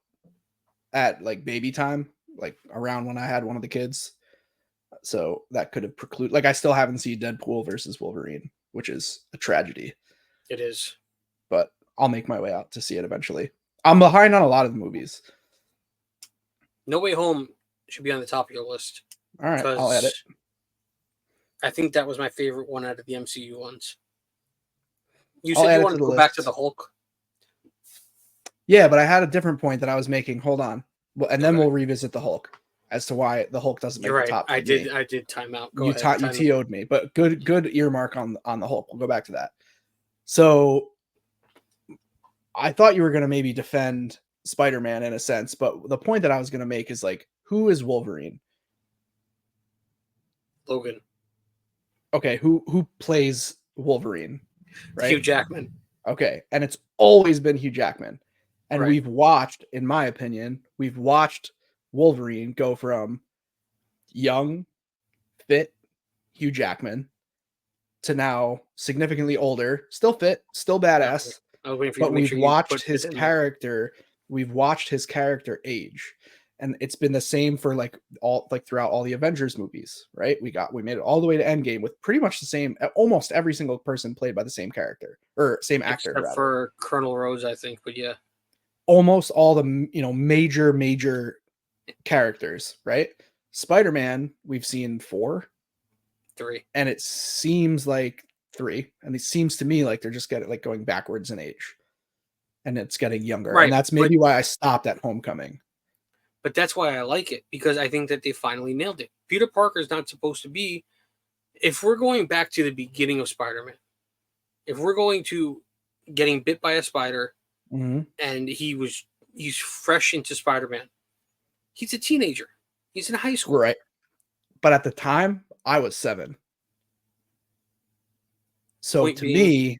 Speaker 2: at like baby time, like around when I had one of the kids. So that could have precluded. Like I still haven't seen Deadpool versus Wolverine, which is a tragedy.
Speaker 1: It is.
Speaker 2: But I'll make my way out to see it eventually. I'm behind on a lot of the movies.
Speaker 1: No Way Home should be on the top of your list
Speaker 2: All right, I'll add it.
Speaker 1: because I think that was my favorite one out of the MCU ones. You
Speaker 2: I'll
Speaker 1: said
Speaker 2: add
Speaker 1: you
Speaker 2: it to
Speaker 1: wanted to
Speaker 2: the
Speaker 1: go back to
Speaker 2: list.
Speaker 1: the Hulk.
Speaker 2: Yeah, but I had a different point that I was making. Hold on. Well, and then
Speaker 1: Okay.
Speaker 2: we'll revisit the Hulk as to why the Hulk doesn't
Speaker 1: You're
Speaker 2: make the
Speaker 1: right.
Speaker 2: top
Speaker 1: I
Speaker 2: for me.
Speaker 1: did. I did time out. Go
Speaker 2: You
Speaker 1: ahead.
Speaker 2: you
Speaker 1: Time me.
Speaker 2: TO'd me, but good earmark on the Hulk. We'll go back to that. So I thought you were going to maybe defend Spider-Man in a sense, but the point that I was going to make is like, who is Wolverine?
Speaker 1: Logan.
Speaker 2: Okay, who plays Wolverine? Right?
Speaker 1: Hugh Jackman.
Speaker 2: Okay, and it's always been Hugh Jackman. And
Speaker 1: Right.
Speaker 2: we've watched, in my opinion, we've watched Wolverine go from young, fit Hugh Jackman to now significantly older, still fit, still
Speaker 1: Okay.
Speaker 2: badass,
Speaker 1: I was waiting for you
Speaker 2: but
Speaker 1: to make
Speaker 2: we've
Speaker 1: sure you
Speaker 2: watched
Speaker 1: put it
Speaker 2: his
Speaker 1: in there.
Speaker 2: character, age. And it's been the same for like all like throughout all the Avengers movies, right? We made it all the way to Endgame with pretty much the same, almost every single person played by the same character or same actor
Speaker 1: Except
Speaker 2: rather.
Speaker 1: for Colonel Rose, I think. But yeah.
Speaker 2: Almost all the major characters, right? Spider-Man, we've seen 4,
Speaker 1: 3.
Speaker 2: and it seems like 3, and it seems to me like they're just getting like going backwards in age, and it's getting younger, and
Speaker 1: Right.
Speaker 2: that's maybe why I stopped at Homecoming.
Speaker 1: But that's why I like it, because I think that they finally nailed it. Peter Parker's not supposed to be. If we're going back to the beginning of Spider-Man, if we're going to getting bit by a spider
Speaker 2: Mm-hmm.
Speaker 1: and he's fresh into Spider-Man, he's a teenager. He's in high school.
Speaker 2: Right, but at the time I was 7, so
Speaker 1: Point
Speaker 2: to
Speaker 1: being,
Speaker 2: me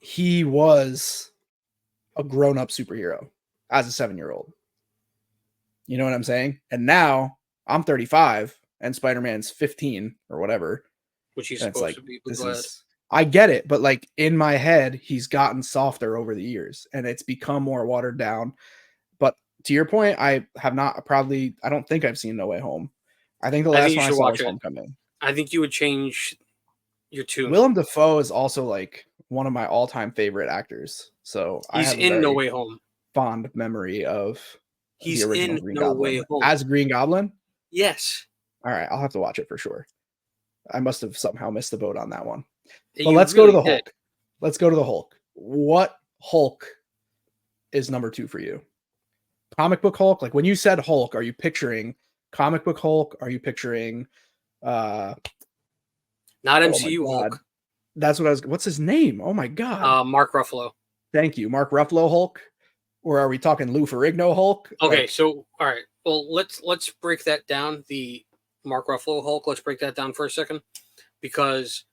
Speaker 2: he was a grown-up superhero as a 7-year-old. You know what I'm saying? And now I'm 35 and Spider-Man's 15 or whatever.
Speaker 1: which he's
Speaker 2: And it's
Speaker 1: supposed
Speaker 2: like,
Speaker 1: to be, but
Speaker 2: this
Speaker 1: go ahead.
Speaker 2: is, I get it, but like in my head, he's gotten softer over the years and it's become more watered down. But to your point, I don't think I've seen No Way Home. I think the
Speaker 1: I think
Speaker 2: last
Speaker 1: you
Speaker 2: one I
Speaker 1: should
Speaker 2: saw
Speaker 1: watch
Speaker 2: was
Speaker 1: it.
Speaker 2: Homecoming.
Speaker 1: I think you would change your tune.
Speaker 2: Willem Dafoe is also like one of my all-time favorite actors. So I
Speaker 1: He's
Speaker 2: have a
Speaker 1: in No
Speaker 2: very
Speaker 1: Way Home.
Speaker 2: fond memory of the
Speaker 1: He's
Speaker 2: original
Speaker 1: in
Speaker 2: Green
Speaker 1: No Way
Speaker 2: Goblin.
Speaker 1: Home.
Speaker 2: As Green Goblin?
Speaker 1: Yes.
Speaker 2: All right, I'll have to watch it for sure. I must have somehow missed the boat on that one. But
Speaker 1: You
Speaker 2: let's go to
Speaker 1: really
Speaker 2: the
Speaker 1: did.
Speaker 2: Hulk. Let's go to the Hulk. What Hulk is number 2 for you? Comic book Hulk? Like when you said Hulk, are you picturing comic book Hulk? Are you picturing
Speaker 1: Not
Speaker 2: oh my
Speaker 1: MCU
Speaker 2: god.
Speaker 1: Hulk.
Speaker 2: That's what I was what's his name? Oh my god.
Speaker 1: Mark Ruffalo.
Speaker 2: Thank you. Mark Ruffalo Hulk? Or are we talking Lou Ferrigno Hulk?
Speaker 1: Okay,
Speaker 2: Like,
Speaker 1: so all right. Well, let's break that down. The Mark Ruffalo Hulk. Let's break that down for a second, because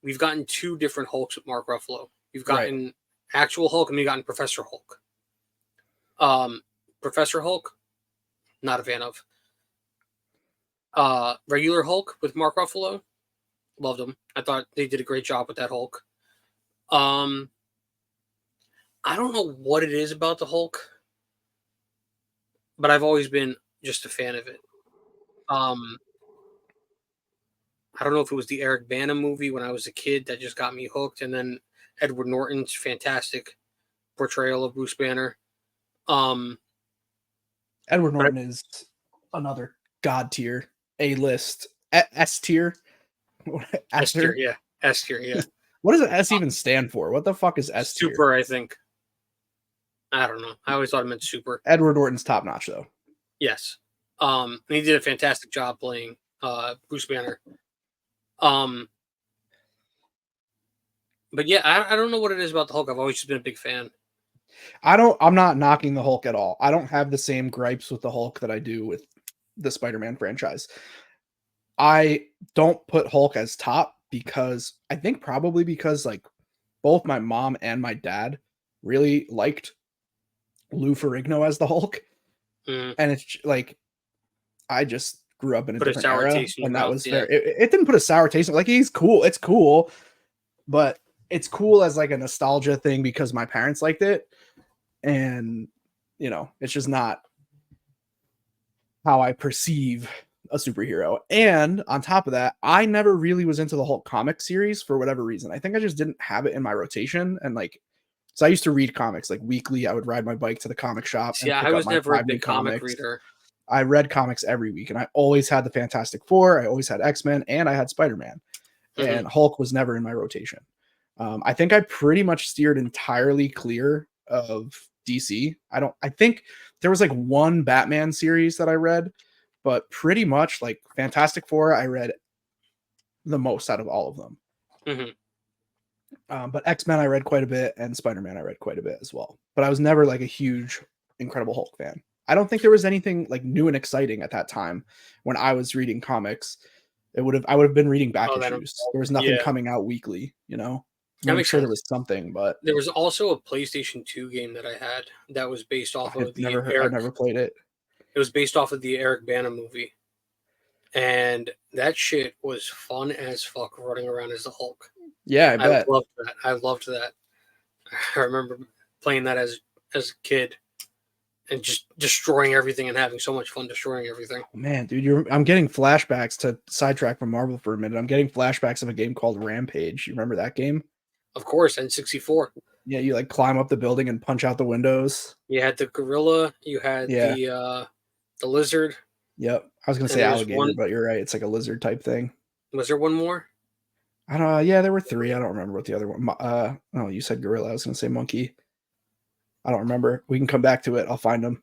Speaker 1: we've gotten 2 different Hulks with Mark Ruffalo. You've gotten actual Hulk and we've gotten Professor Hulk. Professor Hulk, not a fan of. Regular Hulk with Mark Ruffalo, loved him. I thought they did a great job with that Hulk. I don't know what it is about the Hulk, but I've always been just a fan of it. I don't know if it was the Eric Bana movie when I was a kid that just got me hooked, and then Edward Norton's fantastic portrayal of Bruce Banner.
Speaker 2: Edward Norton is another god tier, A-list, S tier.
Speaker 1: S tier, yeah. S tier, yeah.
Speaker 2: What does an S even stand for? What the fuck is S tier?
Speaker 1: Super, I think. I don't know. I always thought it meant super.
Speaker 2: Edward Norton's top notch though.
Speaker 1: Yes. And he did a fantastic job playing Bruce Banner. Um, but yeah, I don't know what it is about the Hulk. I've always just been a big fan.
Speaker 2: I'm not knocking the Hulk at all. I don't have the same gripes with the Hulk that I do with the Spider-Man franchise. I don't put Hulk as top because I think probably because like both my mom and my dad really liked Lou Ferrigno as the Hulk.
Speaker 1: Mm.
Speaker 2: And it's like I just grew up in a
Speaker 1: Put a
Speaker 2: different
Speaker 1: sour
Speaker 2: era
Speaker 1: taste in your
Speaker 2: when that
Speaker 1: mouth.
Speaker 2: was
Speaker 1: Yeah.
Speaker 2: very it didn't put a sour taste. Like he's cool. It's cool, but it's cool as like a nostalgia thing because my parents liked it. And it's just not how I perceive a superhero. And on top of that, I never really was into the Hulk comic series for whatever reason. I think I just didn't have it in my rotation. And like, so I used to read comics like weekly. I would ride my bike to the comic shop
Speaker 1: See,
Speaker 2: and
Speaker 1: I
Speaker 2: pick up
Speaker 1: was
Speaker 2: my
Speaker 1: never a
Speaker 2: 5 new
Speaker 1: big comic
Speaker 2: comics.
Speaker 1: reader.
Speaker 2: I read comics every week and I always had the Fantastic Four. I always had X-Men and I had Spider-Man.
Speaker 1: Mm-hmm.
Speaker 2: And Hulk was never in my rotation. I think I pretty much steered entirely clear of DC. I think there was like one Batman series that I read, but pretty much like Fantastic Four, I read the most out of all of them.
Speaker 1: Mm-hmm.
Speaker 2: But X-Men I read quite a bit and Spider-Man I read quite a bit as well. But I was never like a huge Incredible Hulk fan. I don't think there was anything like new and exciting at that time when I was reading comics. I would have been reading back issues. There was nothing
Speaker 1: Yeah,
Speaker 2: coming out weekly,
Speaker 1: that
Speaker 2: I'm
Speaker 1: makes
Speaker 2: sure there
Speaker 1: sense.
Speaker 2: was something, but
Speaker 1: There was also a PlayStation 2 game that I had that was based off of the
Speaker 2: I
Speaker 1: Eric.
Speaker 2: never played it.
Speaker 1: It was based off of the Eric Bana movie, and that shit was fun as fuck running around as the Hulk.
Speaker 2: Yeah, I bet.
Speaker 1: loved that. I loved that. I remember playing that as a kid and just destroying everything and having so much fun destroying everything.
Speaker 2: Man, dude, I'm getting flashbacks to sidetrack from Marvel for a minute. I'm getting flashbacks of a game called Rampage. You remember that game?
Speaker 1: Of course, N64.
Speaker 2: Yeah, you like climb up the building and punch out the windows.
Speaker 1: You had the gorilla. You had
Speaker 2: Yeah.
Speaker 1: the lizard.
Speaker 2: Yep. I was gonna say alligator, but you're right. It's like a lizard type thing.
Speaker 1: Was there one more?
Speaker 2: I don't know. Yeah, there were 3. I don't remember what the other one. Oh, you said gorilla. I was gonna say monkey. I don't remember. We can come back to it. I'll find them.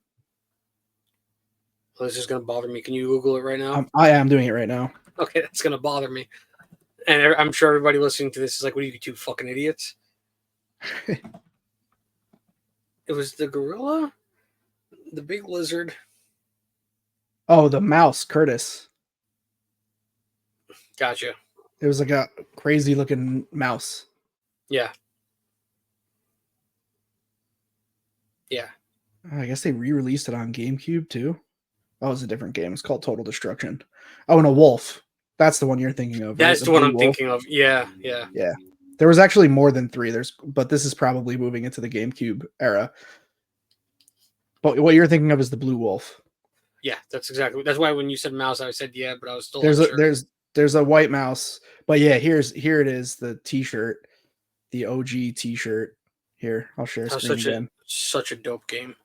Speaker 1: Well, this is gonna bother me. Can you Google it right now?
Speaker 2: I am doing it right now.
Speaker 1: Okay, that's gonna bother me. And I'm sure everybody listening to this is like, "What are you two fucking idiots?" It was the gorilla, the big lizard.
Speaker 2: Oh, the mouse, Curtis.
Speaker 1: Gotcha.
Speaker 2: It was like a crazy looking mouse.
Speaker 1: Yeah. Yeah.
Speaker 2: I guess they re-released it on GameCube too. That was a different game. It's called Total Destruction. Oh, and a wolf. That's the one you're thinking of.
Speaker 1: That's
Speaker 2: right?
Speaker 1: the one I'm thinking of. Yeah, yeah.
Speaker 2: Yeah. There was actually more than 3. But this is probably moving into the GameCube era. But what you're thinking of is the blue wolf.
Speaker 1: Yeah, that's why when you said mouse, I said yeah, but I was still
Speaker 2: there's a white mouse. But yeah, here it is, the t-shirt, the OG t-shirt. Here, I'll share screen again.
Speaker 1: Such a dope game.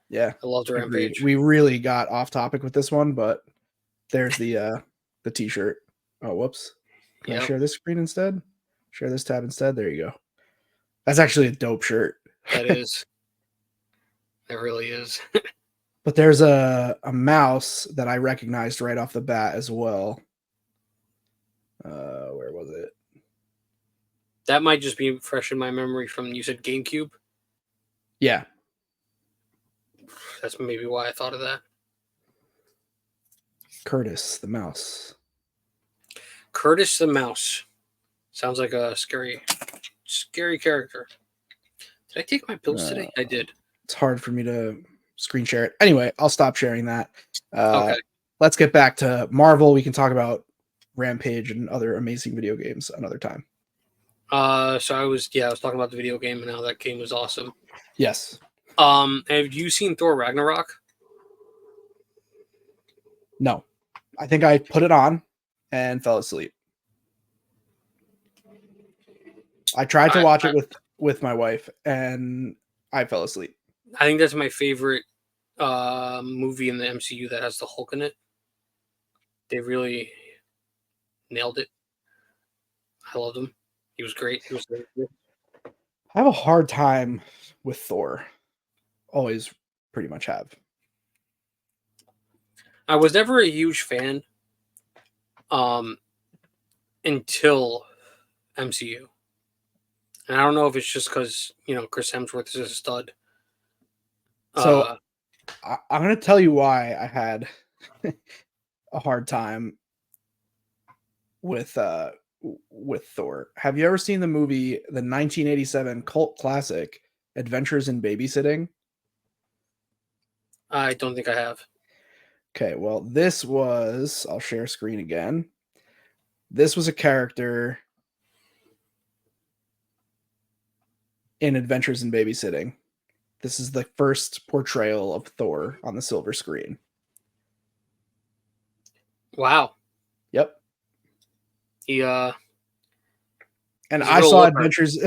Speaker 2: Yeah.
Speaker 1: I loved Rampage.
Speaker 2: We really got off topic with this one, but there's the t-shirt. Oh, whoops. Can I share this screen instead? Share this tab instead. There you go. That's actually a dope shirt.
Speaker 1: That is. It really is.
Speaker 2: But there's a mouse that I recognized right off the bat as well. Where was it?
Speaker 1: That might just be fresh in my memory from you said GameCube.
Speaker 2: Yeah.
Speaker 1: That's maybe why I thought of that.
Speaker 2: Curtis the mouse.
Speaker 1: Curtis the mouse. Sounds like a scary character. Did I take my pills today? I did.
Speaker 2: It's hard for me to screen share it. Anyway, I'll stop sharing that.
Speaker 1: Okay.
Speaker 2: Let's get back to Marvel. We can talk about Rampage and other amazing video games another time.
Speaker 1: So I was talking about the video game and how that game was awesome.
Speaker 2: Yes.
Speaker 1: Have you seen Thor Ragnarok?
Speaker 2: No. I think I put it on and fell asleep. I tried to watch it with my wife and I fell asleep.
Speaker 1: I think that's my favorite movie in the MCU that has the Hulk in it. They really nailed it. I loved him. He was great. He was great.
Speaker 2: I have a hard time with Thor. always pretty much have.
Speaker 1: I was never a huge fan until MCU. And I don't know if it's just because, Chris Hemsworth is a stud.
Speaker 2: So I'm going to tell you why I had a hard time with Thor. Have you ever seen the movie, the 1987 cult classic Adventures in Babysitting?
Speaker 1: I don't think I have.
Speaker 2: Okay, well, this was, I'll share screen again. This was a character in Adventures in Babysitting. This is the first portrayal of Thor on the silver screen.
Speaker 1: Wow.
Speaker 2: Yep.
Speaker 1: And
Speaker 2: I saw Adventures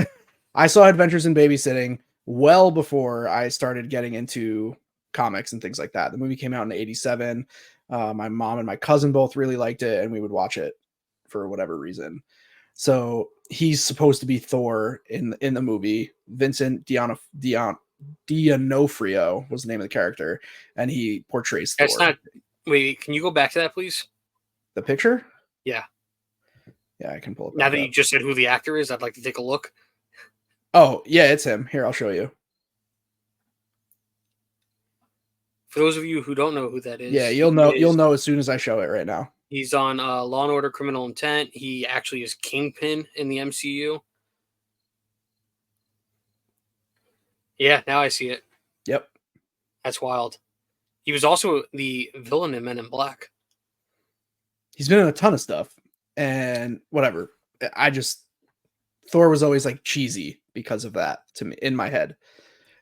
Speaker 2: I saw Adventures in Babysitting well before I started getting into comics and things like that. The movie came out in 87. My mom and my cousin both really liked it, and we would watch it for whatever reason. So he's supposed to be Thor in the movie. Vincent D'Onofrio was the name of the character, and he portrays
Speaker 1: That's
Speaker 2: Thor.
Speaker 1: Wait, can you go back to that, please?
Speaker 2: The picture?
Speaker 1: Yeah.
Speaker 2: Yeah, I can pull it back
Speaker 1: Now that
Speaker 2: up.
Speaker 1: you just said who the actor is, I'd like to take a look.
Speaker 2: Oh, yeah, it's him. Here, I'll show you.
Speaker 1: For those of you who don't know who that is,
Speaker 2: yeah, you'll know as soon as I show it right now.
Speaker 1: He's on Law and Order: Criminal Intent. He actually is Kingpin in the MCU. Yeah, now I see it.
Speaker 2: Yep.
Speaker 1: That's wild. He was also the villain in Men in Black.
Speaker 2: He's been in a ton of stuff, and whatever. Thor was always like cheesy because of that to me in my head.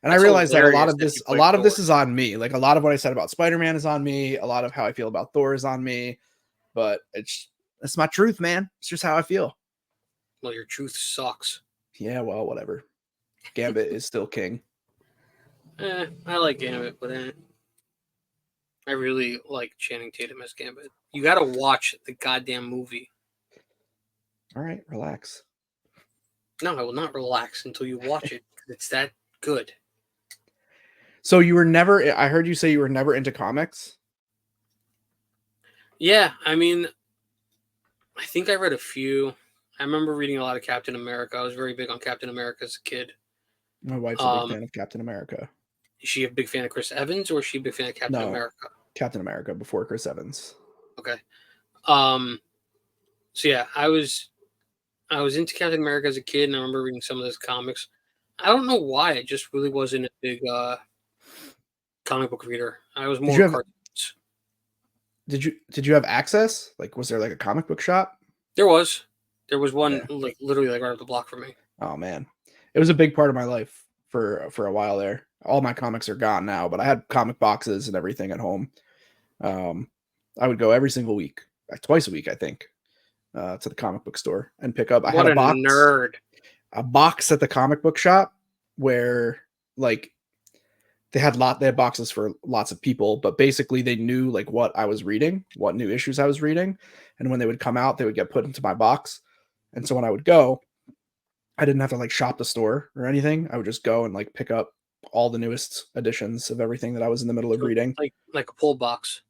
Speaker 2: And I realized that a lot of this is on me. Like a lot of what I said about Spider-Man is on me. A lot of how I feel about Thor is on me. But it's my truth, man. It's just how I feel.
Speaker 1: Well, your truth sucks.
Speaker 2: Yeah, well, whatever. Gambit is still king.
Speaker 1: I like Gambit, but I really like Channing Tatum as Gambit. You got to watch the goddamn movie.
Speaker 2: All right, relax.
Speaker 1: No, I will not relax until you watch it. It's that good.
Speaker 2: So you were never, I heard you say you were never into comics?
Speaker 1: Yeah, I mean, I think I read a few. I remember reading a lot of Captain America. I was very big on Captain America as a kid.
Speaker 2: My wife's a big fan of Captain America.
Speaker 1: Is she a big fan of Chris Evans, or is she a big fan of Captain America?
Speaker 2: Captain America before Chris Evans.
Speaker 1: Okay. So yeah, I was into Captain America as a kid, and I remember reading some of those comics. I don't know why. I just really wasn't a big comic book reader. I was more cartoons.
Speaker 2: Did you have access? Like, was there like a comic book shop?
Speaker 1: There was one like literally like right up the block from me.
Speaker 2: Oh man, it was a big part of my life for a while there. All my comics are gone now, but I had comic boxes and everything at home. I would go every single week, twice a week, I think, to the comic book store and pick up. I had a box,
Speaker 1: nerd.
Speaker 2: A box at the comic book shop where like they had boxes for lots of people, but basically they knew like what I was reading, what new issues I was reading, and when they would come out, they would get put into my box. And so when I would go, I didn't have to like shop the store or anything. I would just go and like pick up all the newest editions of everything that I was in the middle of reading.
Speaker 1: Like a pull box.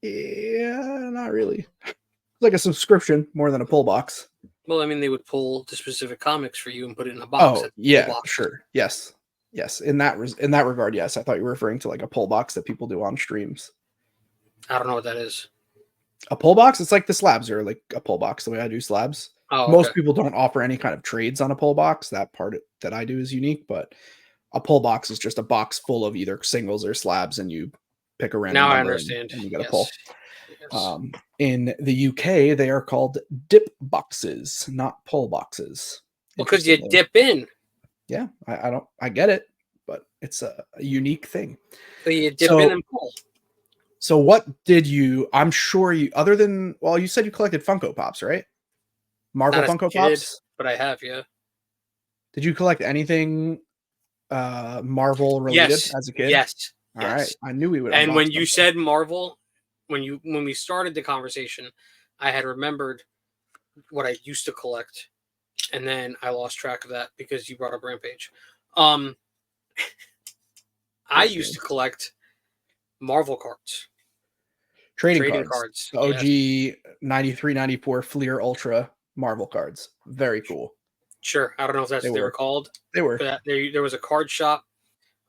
Speaker 2: Yeah, not really. Like a subscription more than a pull box.
Speaker 1: Well, I mean, they would pull the specific comics for you and put it in a box.
Speaker 2: Oh, yeah, sure. Yes. In that regard, yes. I thought you were referring to like a pull box that people do on streams.
Speaker 1: I don't know what that is.
Speaker 2: A pull box? It's like the slabs are like a pull box the way I do slabs.
Speaker 1: Oh,
Speaker 2: most people don't offer any kind of trades on a pull box. That part that I do is unique, but a pull box is just a box full of either singles or slabs, and you pick a random number. Now I understand. And you get a pull. Yes. In the UK, they are called dip boxes, not pull boxes.
Speaker 1: Well, because you dip in.
Speaker 2: Yeah, I get it, but it's a unique thing.
Speaker 1: So you dip in and pull.
Speaker 2: So what did you? I'm sure you. Other than you said you collected Funko Pops, right? Marvel Funko Pops,
Speaker 1: but I have, yeah.
Speaker 2: Did you collect anything Marvel related as a kid?
Speaker 1: Yes.
Speaker 2: All right. I knew we would.
Speaker 1: And when you said Marvel, when we started the conversation, I had remembered what I used to collect, and then I lost track of that because you brought up Rampage. I used to collect Marvel cards,
Speaker 2: Trading
Speaker 1: trading
Speaker 2: cards.
Speaker 1: cards.
Speaker 2: The
Speaker 1: Yes,
Speaker 2: OG 93, 94 Fleer Ultra Marvel cards. Very cool.
Speaker 1: sure. I don't know if that's
Speaker 2: They
Speaker 1: what they were
Speaker 2: were.
Speaker 1: called,
Speaker 2: They were.
Speaker 1: but there was a card shop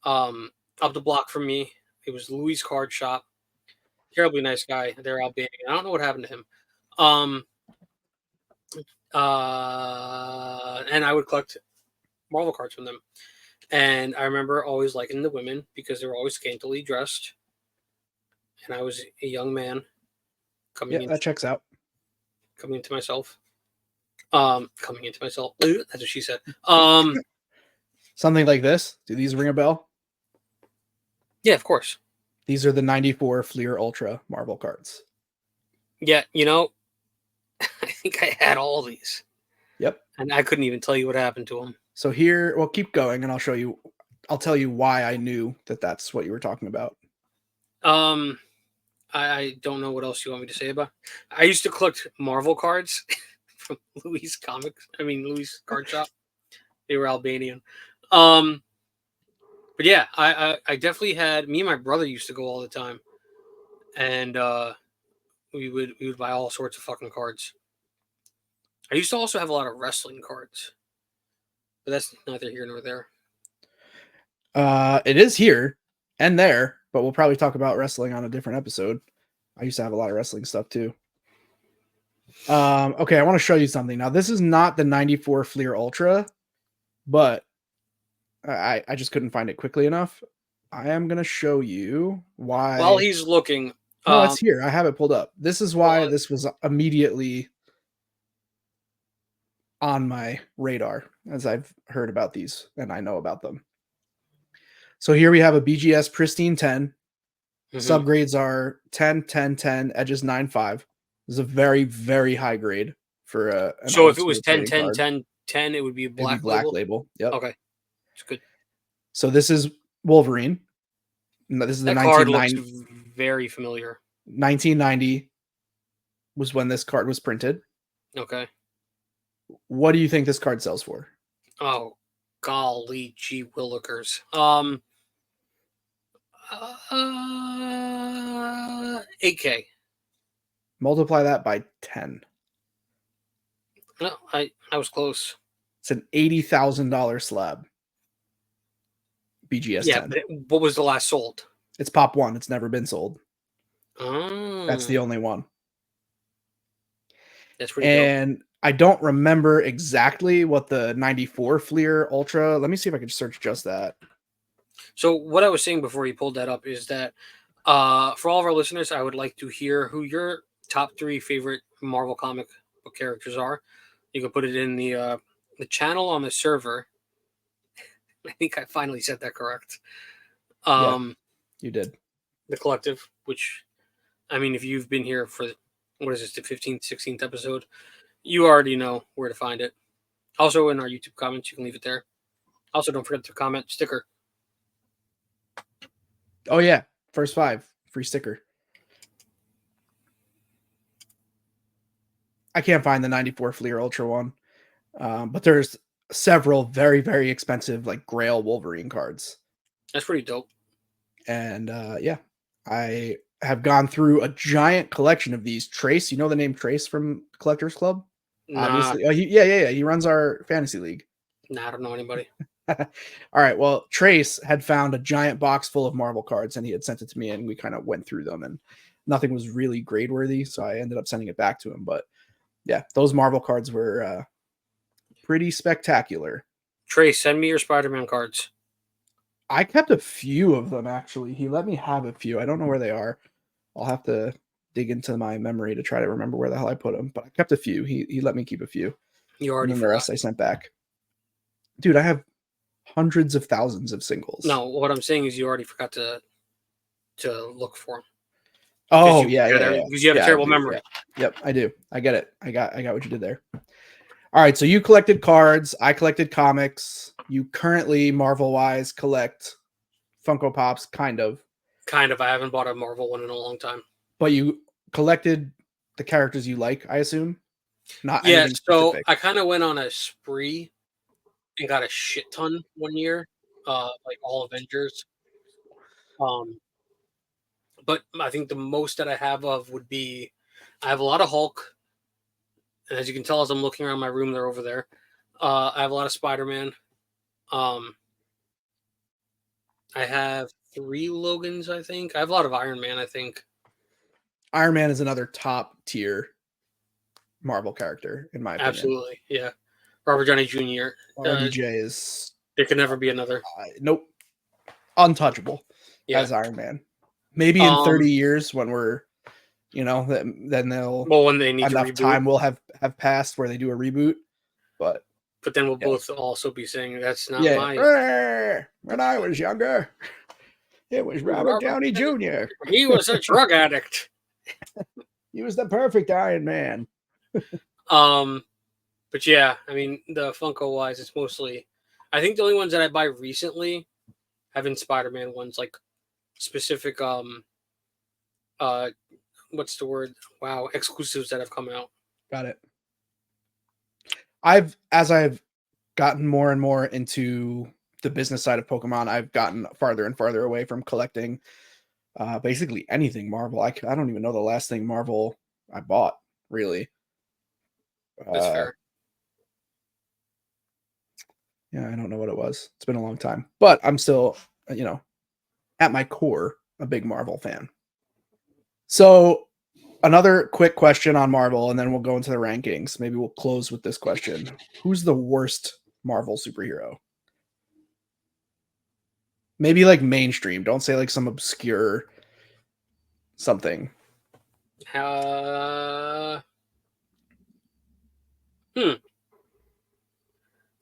Speaker 1: up the block from me. It was Louis Card Shop. Terribly nice guy. They're Albanian. I don't know what happened to him. Um, and I would collect Marvel cards from them. And I remember always liking the women because they were always scantily dressed. And I was a young man coming
Speaker 2: Yeah,
Speaker 1: in,
Speaker 2: that checks out.
Speaker 1: coming into myself. Coming into myself. That's what she said.
Speaker 2: Something like this. Do these ring a bell?
Speaker 1: Yeah, of course.
Speaker 2: These are the 94 Fleer Ultra Marvel cards.
Speaker 1: Yeah, I think I had all these,
Speaker 2: Yep.
Speaker 1: and I couldn't even tell you what happened to them.
Speaker 2: So here, well, keep going, and I'll show you. I'll tell you why I knew that that's what you were talking about.
Speaker 1: Um, I don't know what else you want me to say about. I used to collect Marvel cards from Louis Comics. I mean Louis Card Shop. They were Albanian. Um, but yeah, I definitely had. Me and my brother used to go all the time, and we would buy all sorts of fucking cards. I used to also have a lot of wrestling cards, but that's neither here nor there.
Speaker 2: It is here and there, but we'll probably talk about wrestling on a different episode. I used to have a lot of wrestling stuff too. Okay, I want to show you something. Now, this is not the 94 Fleer Ultra, but I just couldn't find it quickly enough. I am gonna show you why.
Speaker 1: While he's looking,
Speaker 2: No, it's here. I have it pulled up. This is why
Speaker 1: well,
Speaker 2: this was immediately on my radar as I've heard about these and I know about them. So here we have a BGS Pristine 10.
Speaker 1: mhm.
Speaker 2: Subgrades are 10, 10, 10, edges 9, 5. This is a very, very high grade for an
Speaker 1: So
Speaker 2: old
Speaker 1: if it was
Speaker 2: school
Speaker 1: 10,
Speaker 2: trading
Speaker 1: 10,
Speaker 2: card.
Speaker 1: 10, 10, it would be a
Speaker 2: It'd be
Speaker 1: black
Speaker 2: black
Speaker 1: label.
Speaker 2: label. Yep.
Speaker 1: Okay, it's good.
Speaker 2: So this is Wolverine. This is the
Speaker 1: That card
Speaker 2: 1990,
Speaker 1: looks very familiar.
Speaker 2: 1990 was when this card was printed.
Speaker 1: Okay.
Speaker 2: What do you think this card sells for?
Speaker 1: Oh, golly gee willikers. 8K.
Speaker 2: Multiply that by 10.
Speaker 1: No, I was close.
Speaker 2: It's an $80,000 slab. BGS
Speaker 1: Yeah,
Speaker 2: 10.
Speaker 1: but what was the last sold?
Speaker 2: It's pop one. It's never been sold.
Speaker 1: Oh,
Speaker 2: That's the only one.
Speaker 1: that's pretty dope.
Speaker 2: And I don't remember exactly what the 94 Fleer Ultra. Let me see if I can search just that.
Speaker 1: So what I was saying before you pulled that up is that for all of our listeners, I would like to hear who your top 3 favorite Marvel comic book characters are. You can put it in the channel on the server. I think I finally said that correct.
Speaker 2: Yeah, you did.
Speaker 1: The collective, which I mean, if you've been here for what is this, the 15th, 16th episode, you already know where to find it. Also, in our YouTube comments, you can leave it there. Also, don't forget to comment sticker.
Speaker 2: Oh, yeah. First 5. Free sticker. I can't find the 94 Fleer Ultra one. But there's several very, very expensive, like Grail Wolverine cards.
Speaker 1: That's pretty dope.
Speaker 2: And yeah, I have gone through a giant collection of these. Trace, you know the name Trace from Collectors Club?
Speaker 1: Nah,
Speaker 2: Obviously. Oh, yeah. He runs our fantasy league.
Speaker 1: I don't know anybody.
Speaker 2: All right. Well, Trace had found a giant box full of Marvel cards and he had sent it to me and we kind of went through them and nothing was really grade worthy. So I ended up sending it back to him. But yeah, those Marvel cards were pretty spectacular.
Speaker 1: Trace, send me your Spider-Man cards.
Speaker 2: I kept a few of them actually. He let me have a few. I don't know where they are. I'll have to dig into my memory to try to remember where the hell I put them. But I kept a few. He let me keep a few.
Speaker 1: You
Speaker 2: And
Speaker 1: already
Speaker 2: then the
Speaker 1: forgot.
Speaker 2: rest I sent back. Dude, I have hundreds of thousands of singles.
Speaker 1: No, what I'm saying is you already forgot to look for them.
Speaker 2: Oh,
Speaker 1: yeah. Because you have a terrible memory.
Speaker 2: Yeah. Yep, I do. I get it. I got what you did there. All right, so you collected cards. I collected comics. You currently, Marvel-wise, collect Funko Pops, kind of.
Speaker 1: Kind of. I haven't bought a Marvel one in a long time.
Speaker 2: But you collected the characters you like, I assume? Not
Speaker 1: Yeah,
Speaker 2: anything
Speaker 1: so
Speaker 2: specific.
Speaker 1: I kind of went on a spree and got a shit ton one year, like all Avengers. Um, but I think the most that I have of would be I have a lot of Hulk, and as you can tell as I'm looking around my room, they're over there. I have a lot of Spider-Man. Um, I have 3 Logans, I think. I have a lot of Iron Man, I think.
Speaker 2: Iron Man is another top tier Marvel character, in my opinion.
Speaker 1: Absolutely, yeah. Robert Downey Jr.
Speaker 2: RDJ is
Speaker 1: There could never be another.
Speaker 2: nope, untouchable
Speaker 1: Yeah.
Speaker 2: as Iron Man. Maybe in 30 years when we're, then they'll
Speaker 1: when they need to
Speaker 2: enough
Speaker 1: reboot,
Speaker 2: time will have passed where they do a reboot. But
Speaker 1: then we'll both also be saying that's not
Speaker 2: yeah,
Speaker 1: my.
Speaker 2: when I was younger, it was Robert Downey Jr.
Speaker 1: He was a drug addict.
Speaker 2: He was the perfect Iron Man.
Speaker 1: But yeah, I mean, the Funko wise, it's mostly. I think the only ones that I buy recently have been Spider-Man ones, like specific what's the word? Wow, exclusives that have come out.
Speaker 2: Got it. As I've gotten more and more into the business side of Pokemon, I've gotten farther and farther away from collecting basically anything Marvel. I don't even know the last thing Marvel I bought, really.
Speaker 1: That's fair.
Speaker 2: Yeah, I don't know what it was. It's been a long time, but I'm still, at my core, a big Marvel fan. So another quick question on Marvel, and then we'll go into the rankings. Maybe we'll close with this question. Who's the worst Marvel superhero? Maybe like mainstream. Don't say like some obscure something.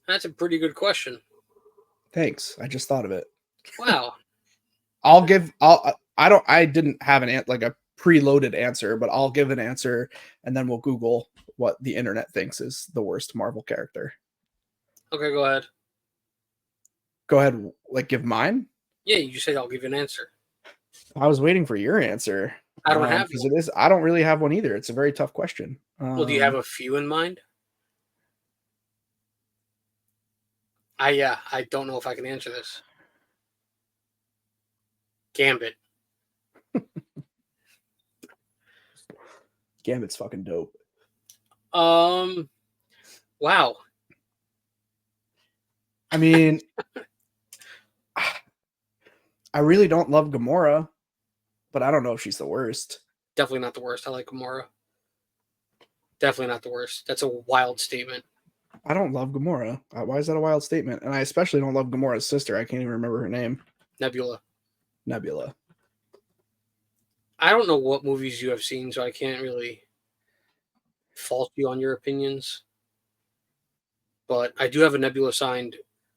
Speaker 1: That's a pretty good question.
Speaker 2: Thanks. I just thought of it.
Speaker 1: Wow.
Speaker 2: I didn't have like a preloaded answer, but I'll give an answer and then we'll Google what the internet thinks is the worst Marvel character.
Speaker 1: Okay, go ahead.
Speaker 2: Go ahead, like give mine?
Speaker 1: Yeah, you said I'll give you an answer.
Speaker 2: I was waiting for your answer.
Speaker 1: I don't have
Speaker 2: because it is. I don't really have one either. It's a very tough question.
Speaker 1: Well, do you have a few in mind? I don't know if I can answer this. Gambit.
Speaker 2: Gambit's fucking dope.
Speaker 1: Wow.
Speaker 2: I mean, I really don't love Gamora, but I don't know if she's the worst.
Speaker 1: Definitely not the worst. I like Gamora. Definitely not the worst. That's a wild statement.
Speaker 2: I don't love Gamora. Why is that a wild statement? And I especially don't love Gamora's sister. I can't even remember her name.
Speaker 1: Nebula. I don't know what movies you have seen, so I can't really fault you on your opinions. But I do have a Nebula signed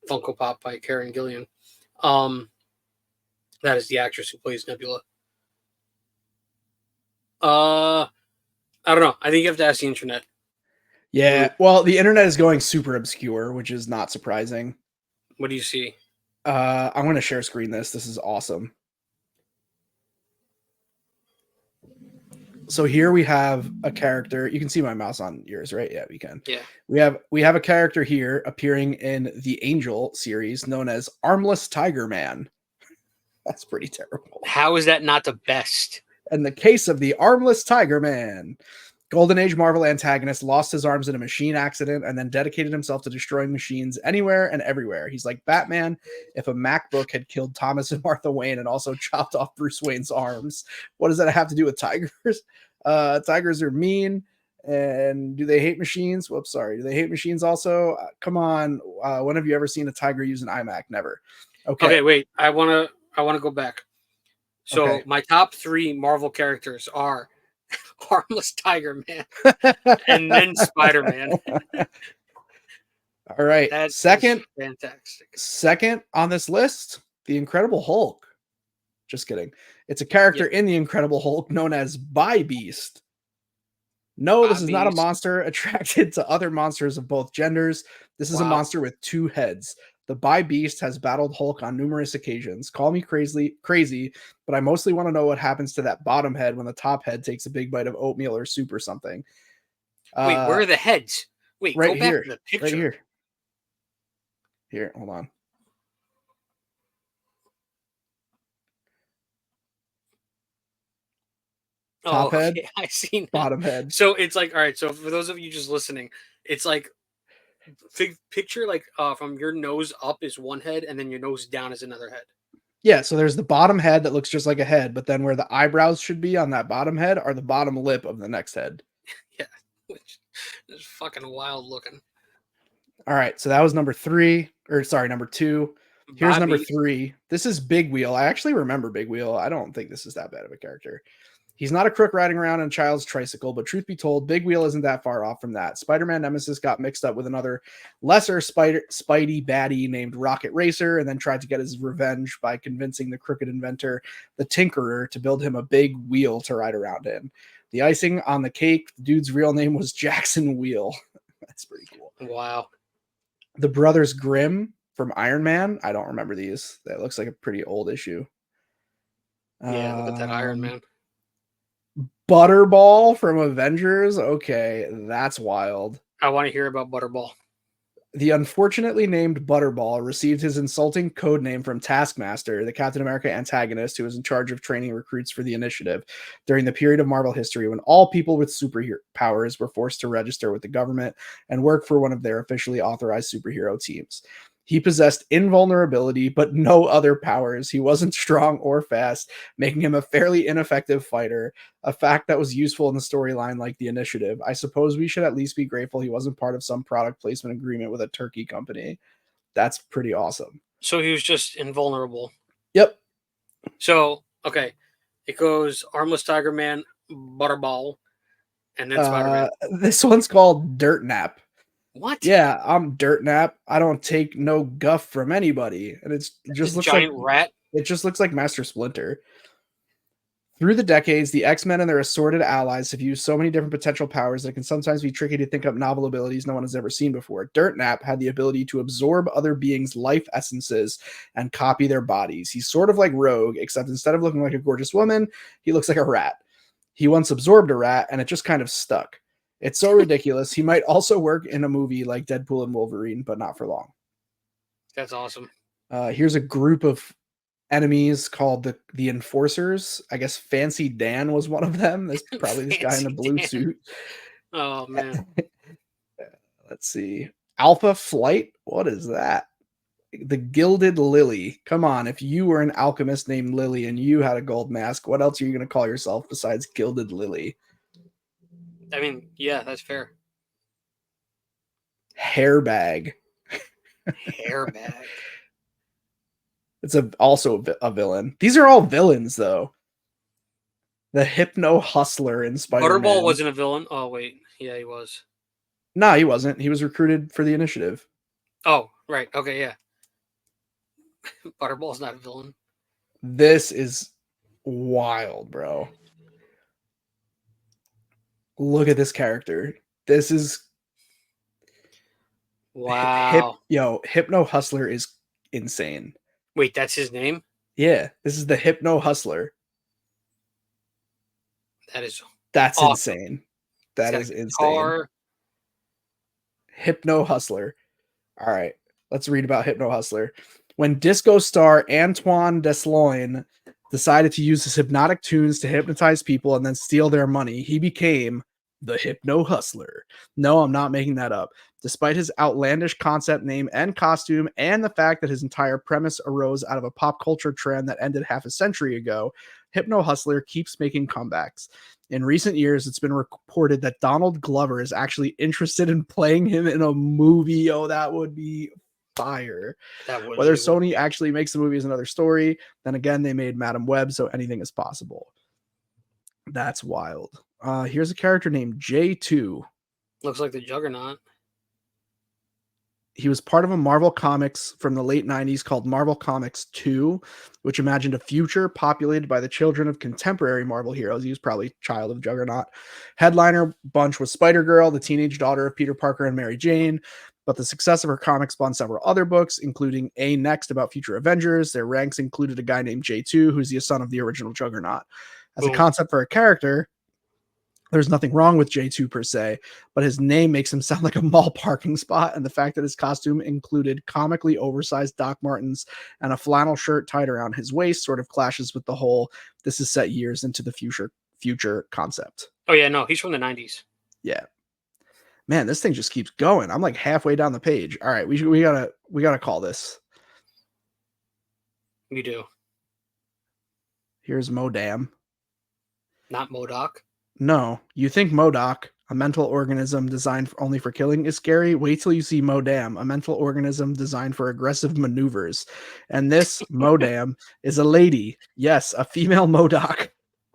Speaker 1: Funko Pop by Karen Gillian. That is the actress who plays Nebula. I don't know. I think you have to ask the internet.
Speaker 2: Yeah, well, the internet is going super obscure, which is not surprising.
Speaker 1: What do you see?
Speaker 2: I'm going to share screen this. This is awesome. So here we have a character. You can see my mouse on yours, right? Yeah, we can.
Speaker 1: Yeah.
Speaker 2: We have a character here appearing in the Angel series known as Armless Tiger Man. That's pretty terrible.
Speaker 1: How is that not the best?
Speaker 2: In the case of the Armless Tiger Man, Golden Age Marvel antagonist lost his arms in a machine accident and then dedicated himself to destroying machines anywhere and everywhere. He's like Batman if a MacBook had killed Thomas and Martha Wayne and also chopped off Bruce Wayne's arms. What does that have to do with tigers? Tigers are mean. And do they hate machines? Whoops, sorry. Do they hate machines also? Come on. When have you ever seen a tiger use an iMac? Never.
Speaker 1: Okay, wait. I want to go back. So my top 3 Marvel characters are Armless Tiger Man and then Spider-Man.
Speaker 2: All right.
Speaker 1: That's fantastic.
Speaker 2: Second on this list, the Incredible Hulk. Just kidding. It's a character in the Incredible Hulk known as Bi-Beast. No, this is not a monster attracted to other monsters of both genders. This is a monster with 2 heads. The Bi-Beast has battled Hulk on numerous occasions. Call me crazy, but I mostly want to know what happens to that bottom head when the top head takes a big bite of oatmeal or soup or something.
Speaker 1: Wait, where are the heads? Wait,
Speaker 2: right
Speaker 1: go back
Speaker 2: here,
Speaker 1: to the picture.
Speaker 2: right here. Here, hold on.
Speaker 1: Oh,
Speaker 2: top head,
Speaker 1: okay. I see now.
Speaker 2: bottom head.
Speaker 1: So it's like, all right. So for those of you just listening, it's like picture like from your nose up is one head, and then your nose down is another head.
Speaker 2: Yeah, so there's the bottom head that looks just like a head, but then where the eyebrows should be on that bottom head are the bottom lip of the next head.
Speaker 1: Yeah, which is fucking wild looking.
Speaker 2: All right, so that was number 3, or sorry, number 2. Here's number
Speaker 1: Bobby.
Speaker 2: 3. This is Big Wheel. I actually remember Big Wheel. I don't think this is that bad of a character. He's not a crook riding around on a child's tricycle, but truth be told, Big Wheel isn't that far off from that. Spider-Man Nemesis got mixed up with another lesser Spidey baddie named Rocket Racer, and then tried to get his revenge by convincing the crooked inventor, the Tinkerer, to build him a big wheel to ride around in. The icing on the cake, the dude's real name was Jackson Wheel. That's pretty cool.
Speaker 1: Wow.
Speaker 2: The Brothers Grimm from Iron Man. I don't remember these. That looks like a pretty old issue.
Speaker 1: Yeah, look at that Iron Man.
Speaker 2: Butterball from Avengers. Okay, that's wild.
Speaker 1: I want to hear about Butterball.
Speaker 2: The unfortunately named Butterball received his insulting code name from Taskmaster, the Captain America antagonist who was in charge of training recruits for the Initiative during the period of Marvel history when all people with superhero powers were forced to register with the government and work for one of their officially authorized superhero teams. He possessed invulnerability, but no other powers. He wasn't strong or fast, making him a fairly ineffective fighter, a fact that was useful in the storyline like the Initiative. I suppose we should at least be grateful he wasn't part of some product placement agreement with a turkey company. That's pretty awesome.
Speaker 1: So he was just invulnerable.
Speaker 2: Yep.
Speaker 1: So, okay. It goes Armless Tiger Man, Butterball, and then Spider-Man.
Speaker 2: This one's called Dirt Nap.
Speaker 1: What?
Speaker 2: Yeah, I'm Dirt Nap. I don't take no guff from anybody. And it just looks
Speaker 1: giant
Speaker 2: like
Speaker 1: rat.
Speaker 2: It just looks like Master Splinter. Through the decades, the X-Men and their assorted allies have used so many different potential powers that it can sometimes be tricky to think up novel abilities no one has ever seen before. Dirt Nap had the ability to absorb other beings' life essences and copy their bodies. He's sort of like Rogue, except instead of looking like a gorgeous woman, he looks like a rat. He once absorbed a rat, and it just kind of stuck. It's so ridiculous. He might also work in a movie like Deadpool and Wolverine, but not for long.
Speaker 1: That's awesome.
Speaker 2: Here's a group of enemies called the Enforcers. I guess Fancy Dan was one of them. There's probably this guy in a blue suit.
Speaker 1: Oh, man.
Speaker 2: Let's see. Alpha Flight? What is that? The Gilded Lily. Come on, if you were an alchemist named Lily and you had a gold mask, what else are you going to call yourself besides Gilded Lily?
Speaker 1: I mean, yeah, that's fair.
Speaker 2: Hairbag.
Speaker 1: Hairbag.
Speaker 2: It's also a villain. These are all villains, though. The Hypno Hustler in Spider-Man.
Speaker 1: Butterball wasn't a villain. Oh, wait. Yeah, he was.
Speaker 2: No, he wasn't. He was recruited for the Initiative.
Speaker 1: Oh, right. Okay, yeah. Butterball's not a villain.
Speaker 2: This is wild, bro. Look at this character. This is
Speaker 1: wow.
Speaker 2: Hypno Hustler is insane.
Speaker 1: Wait, that's his name?
Speaker 2: Yeah, this is the Hypno Hustler. That's awesome. Insane. That is insane. Hypno Hustler. All right, let's read about Hypno Hustler. When disco star Antoine Desloin decided to use his hypnotic tunes to hypnotize people and then steal their money, he became the Hypno Hustler. No, I'm not making that up. Despite his outlandish concept name and costume, and the fact that his entire premise arose out of a pop culture trend that ended half a century ago, Hypno Hustler keeps making comebacks. In recent years, it's been reported that Donald Glover is actually interested in playing him in a movie. Oh, that would be fire. Whether Sony actually makes the movie is another story. Then again, they made Madam Web, so anything is possible. That's wild. Here's a character named J2.
Speaker 1: Looks like the Juggernaut.
Speaker 2: He was part of a Marvel Comics from the late 90s called Marvel Comics 2, which imagined a future populated by the children of contemporary Marvel heroes. He was probably child of Juggernaut. Headliner bunch was Spider-Girl, the teenage daughter of Peter Parker and Mary Jane, but the success of her comic spawned several other books, including A Next about future Avengers. Their ranks included a guy named J2, who's the son of the original Juggernaut. As a concept for a character, there's nothing wrong with J2 per se, but his name makes him sound like a mall parking spot, and the fact that his costume included comically oversized Doc Martens and a flannel shirt tied around his waist sort of clashes with the whole "this is set years into the future concept.
Speaker 1: Oh yeah, no, he's from the 90s.
Speaker 2: Yeah. Man, this thing just keeps going. I'm like halfway down the page. All right, we gotta call this.
Speaker 1: You do.
Speaker 2: Here's Modam.
Speaker 1: Not MODOK.
Speaker 2: No, you think MODOK, a mental organism designed only for killing, is scary? Wait till you see Modam, a mental organism designed for aggressive maneuvers. And this Modam is a lady. Yes, a female MODOK.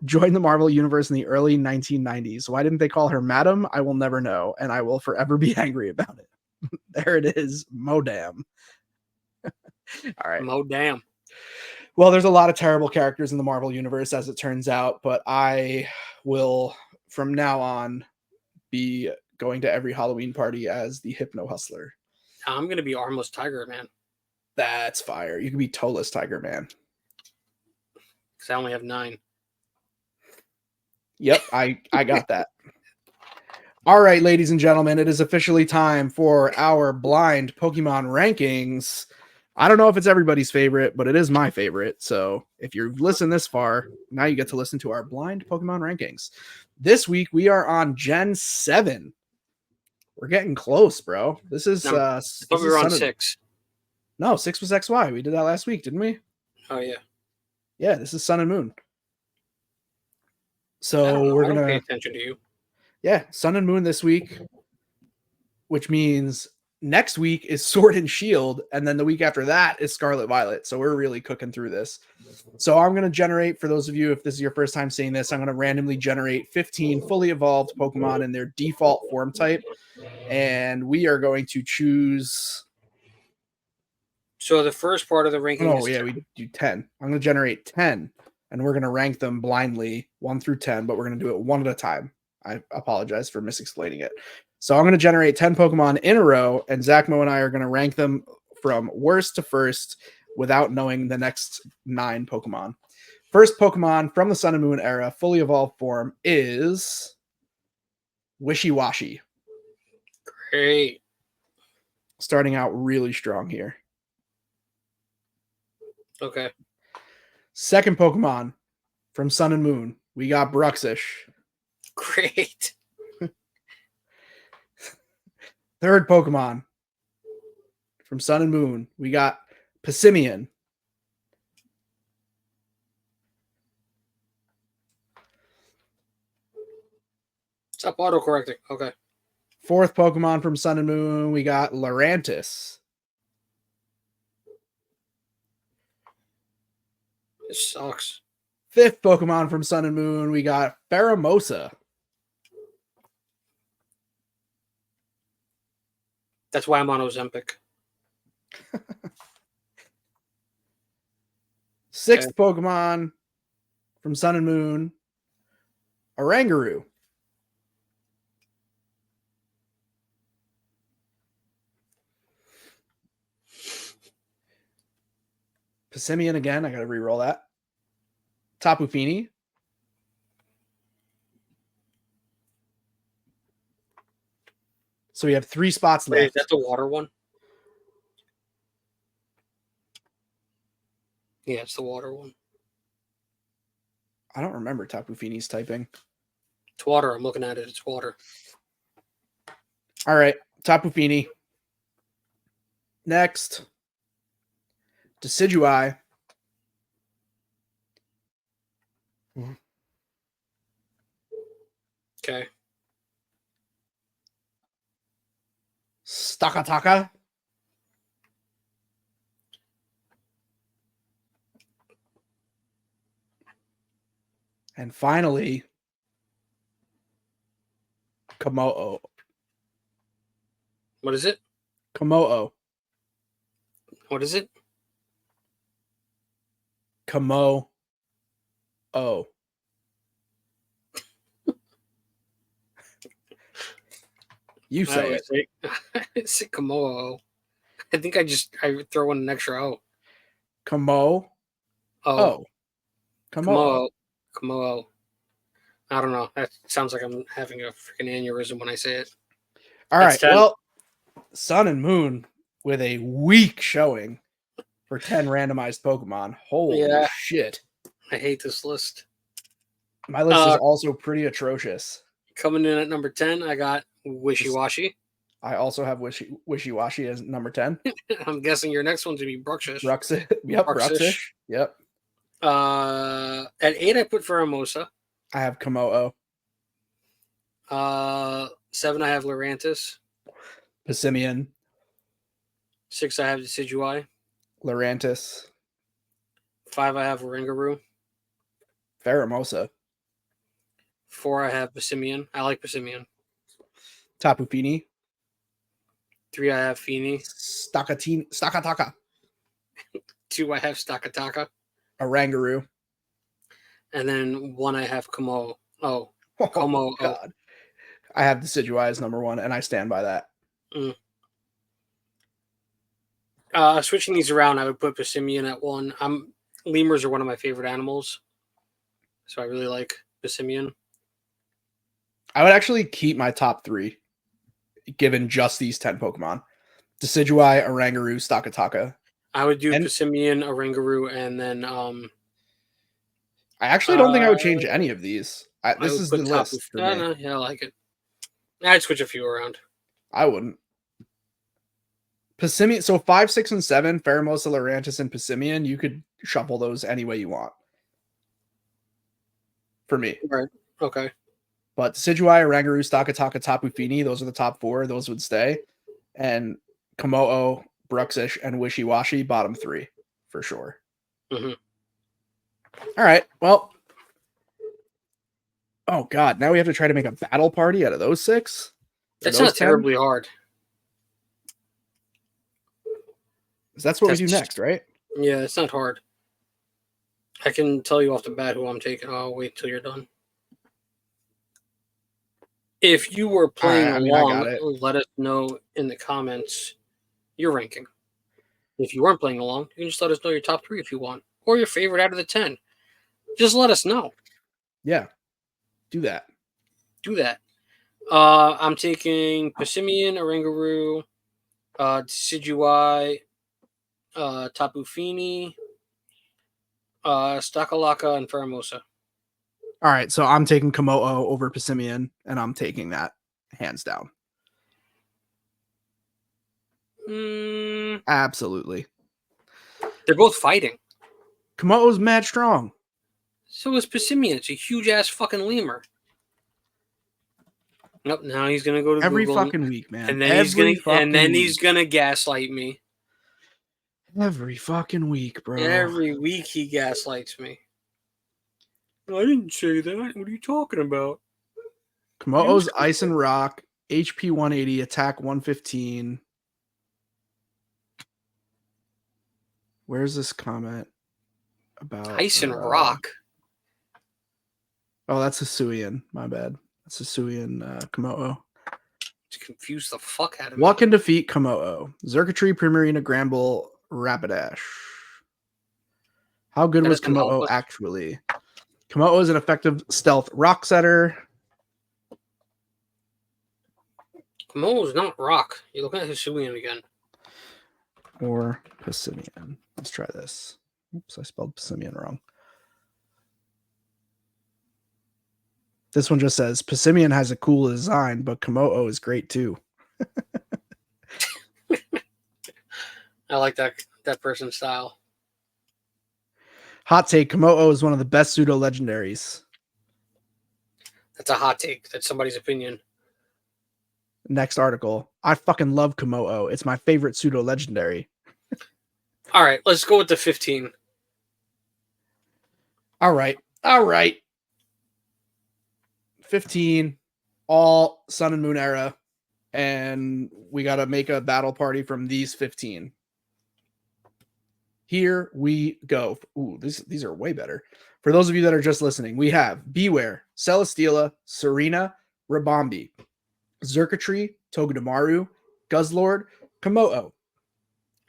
Speaker 2: Joined the Marvel Universe in the early 1990s. Why didn't they call her Madam? I will never know, and I will forever be angry about it. There it is, Modam. All right.
Speaker 1: MODAM.
Speaker 2: Well, there's a lot of terrible characters in the Marvel Universe, as it turns out, but I will, from now on, be going to every Halloween party as the Hypno Hustler.
Speaker 1: I'm going to be Armless Tiger Man.
Speaker 2: That's fire. You can be Toeless Tiger Man.
Speaker 1: Because I only have 9.
Speaker 2: Yep, I got that. All right, ladies and gentlemen, it is officially time for our blind Pokemon rankings. I don't know if it's everybody's favorite, but it is my favorite. So if you've listened this far, now you get to listen to our blind Pokemon rankings. This week, we are on Gen 7. We're getting close, bro. This is...
Speaker 1: I thought we were on 6.
Speaker 2: No, 6 was XY. We did that last week, didn't we?
Speaker 1: Oh, yeah.
Speaker 2: Yeah, this is Sun and Moon. So we're
Speaker 1: I don't
Speaker 2: going
Speaker 1: pay
Speaker 2: to...
Speaker 1: attention to you.
Speaker 2: Yeah, Sun and Moon this week, which means next week is Sword and Shield, and then the week after that is Scarlet Violet. So we're really cooking through this. So I'm going to generate, for those of you, if this is your first time seeing this, I'm going to randomly generate 15 fully evolved Pokemon in their default form type, and we are going to choose...
Speaker 1: So the first part of the ranking is...
Speaker 2: we do 10. I'm going to generate 10, and we're going to rank them blindly, 1 through 10, but we're going to do it one at a time. I apologize for misexplaining it. So I'm going to generate 10 Pokemon in a row, and Zack Mo and I are going to rank them from worst to first without knowing the next 9 Pokemon. First Pokemon from the Sun and Moon era, fully evolved form, is Wishy-Washy.
Speaker 1: Great.
Speaker 2: Starting out really strong here.
Speaker 1: Okay.
Speaker 2: Second Pokemon from Sun and Moon, we got Bruxish.
Speaker 1: Great.
Speaker 2: Third Pokemon from Sun and Moon, we got Passimian.
Speaker 1: Stop autocorrecting. Okay.
Speaker 2: Fourth Pokemon from Sun and Moon, we got Lurantis.
Speaker 1: This sucks.
Speaker 2: Fifth Pokemon from Sun and Moon, we got Pheromosa.
Speaker 1: That's why I'm on Ozempic.
Speaker 2: Sixth Pokemon from Sun and Moon, Oranguru. Passimian again. I got to re-roll that. Tapu Fini. So we have 3 spots left.
Speaker 1: Wait, is that the water one? Yeah, it's the water one.
Speaker 2: I don't remember Tapu Fini's typing.
Speaker 1: It's water. I'm looking at it. It's water.
Speaker 2: All right. Tapu Fini. Next. Decidueye.
Speaker 1: Okay.
Speaker 2: Stakataka. And finally, Komodo.
Speaker 1: What is it?
Speaker 2: Komodo.
Speaker 1: What is it?
Speaker 2: Komodo. You say it.
Speaker 1: It's Komodo. I think I throw in an extra O.
Speaker 2: Komodo.
Speaker 1: Oh.
Speaker 2: Komodo.
Speaker 1: Komodo. I don't know. That sounds like I'm having a freaking aneurysm when I say it.
Speaker 2: All right. Well, Sun and Moon with a weak showing for 10 randomized Pokemon. Holy shit.
Speaker 1: I hate this list.
Speaker 2: My list is also pretty atrocious.
Speaker 1: Coming in at number 10, I got Wishy-Washy.
Speaker 2: I also have Wishy-Washy as number 10.
Speaker 1: I'm guessing your next one's going to be Bruxish.
Speaker 2: Yep, Bruxish. Yep.
Speaker 1: At 8, I put Faramosa.
Speaker 2: I have Komodo.
Speaker 1: 7, I have Lurantis.
Speaker 2: Passimian.
Speaker 1: 6, I have Decidueye.
Speaker 2: Lurantis.
Speaker 1: 5, I have Oranguru.
Speaker 2: Faramosa.
Speaker 1: 4, I have Passimian. I like Passimian.
Speaker 2: Tapu Fini.
Speaker 1: 3, I have Fini.
Speaker 2: Stakataka.
Speaker 1: 2, I have Stakataka.
Speaker 2: Oranguru.
Speaker 1: And then 1, I have Komo. Oh,
Speaker 2: Komo. God. I have Decidueye as number 1, and I stand by that.
Speaker 1: Switching these around, I would put Passimian at 1. Lemurs are one of my favorite animals, so I really like Passimian.
Speaker 2: I would actually keep my top 3, given just these 10 Pokemon. Decidueye, Oranguru, Stakataka.
Speaker 1: I would do Passimian, Oranguru, and then
Speaker 2: I actually don't think I would change any of these. This is the list for me.
Speaker 1: No, yeah, I like it. I'd switch a few around.
Speaker 2: I wouldn't. Passimian, so 5, 6, and 7, Faramosa, Lurantis, and Passimian, you could shuffle those any way you want. For me.
Speaker 1: Right. Okay.
Speaker 2: But Decidueye, Oranguru, Stakataka, Tapu Fini, those are the top 4. Those would stay. And Komodo, Bruxish, and Wishy-Washy, bottom 3, for sure.
Speaker 1: Mm-hmm.
Speaker 2: All right. Well. Oh, God. Now we have to try to make a battle party out of those 6?
Speaker 1: That's not terribly hard.
Speaker 2: That's what we do next, right?
Speaker 1: Yeah, it's not hard. I can tell you off the bat who I'm taking. I'll wait till you're done. If you were playing along, let us know in the comments your ranking. If you weren't playing along, you can just let us know your top 3 if you want, or your favorite out of the 10. Just let us know.
Speaker 2: Yeah, do that.
Speaker 1: Do that. I'm taking Passimian, Oranguru, Decidueye, Tapu Fini, Stakalaka, and Faramosa.
Speaker 2: All right, so I'm taking Komodo over Passimian, and I'm taking that hands down. Absolutely.
Speaker 1: They're both fighting.
Speaker 2: Komodo's mad strong.
Speaker 1: So is Passimian. It's a huge-ass fucking lemur. Nope, now he's going to go to
Speaker 2: every
Speaker 1: Google
Speaker 2: fucking week, man.
Speaker 1: And then he's going to gaslight me.
Speaker 2: Every fucking week, bro.
Speaker 1: Every week he gaslights me. I didn't say that. What are you talking about?
Speaker 2: Komodo's Ice and Rock, HP 180, Attack 115. Where's this comment about?
Speaker 1: Ice and Rock.
Speaker 2: Oh, that's Hisuian. My bad. That's Hisuian Komodo.
Speaker 1: Just confused the fuck out of me.
Speaker 2: What can defeat Komodo? Xurkitree, Primarina, Granbull, Rapidash. How good was Komodo actually? Komodo is an effective stealth rock setter.
Speaker 1: Komodo is not rock. You're looking at Hisuian again.
Speaker 2: Or Passimian. Let's try this. Oops, I spelled Passimian wrong. This one just says Passimian has a cool design, but Komodo is great too.
Speaker 1: I like that person's style.
Speaker 2: Hot take, Komodo is one of the best pseudo legendaries.
Speaker 1: That's a hot take. That's somebody's opinion.
Speaker 2: Next article. I fucking love Komodo. It's my favorite pseudo legendary.
Speaker 1: All right, let's go with the 15.
Speaker 2: All right. 15, all Sun and Moon era, and we got to make a battle party from these 15. Here we go. Ooh, these are way better. For those of you that are just listening, we have Beware, Celesteela, Serena, Rabombi, Xurkitree, Togedemaru, Guzzlord, Komodo,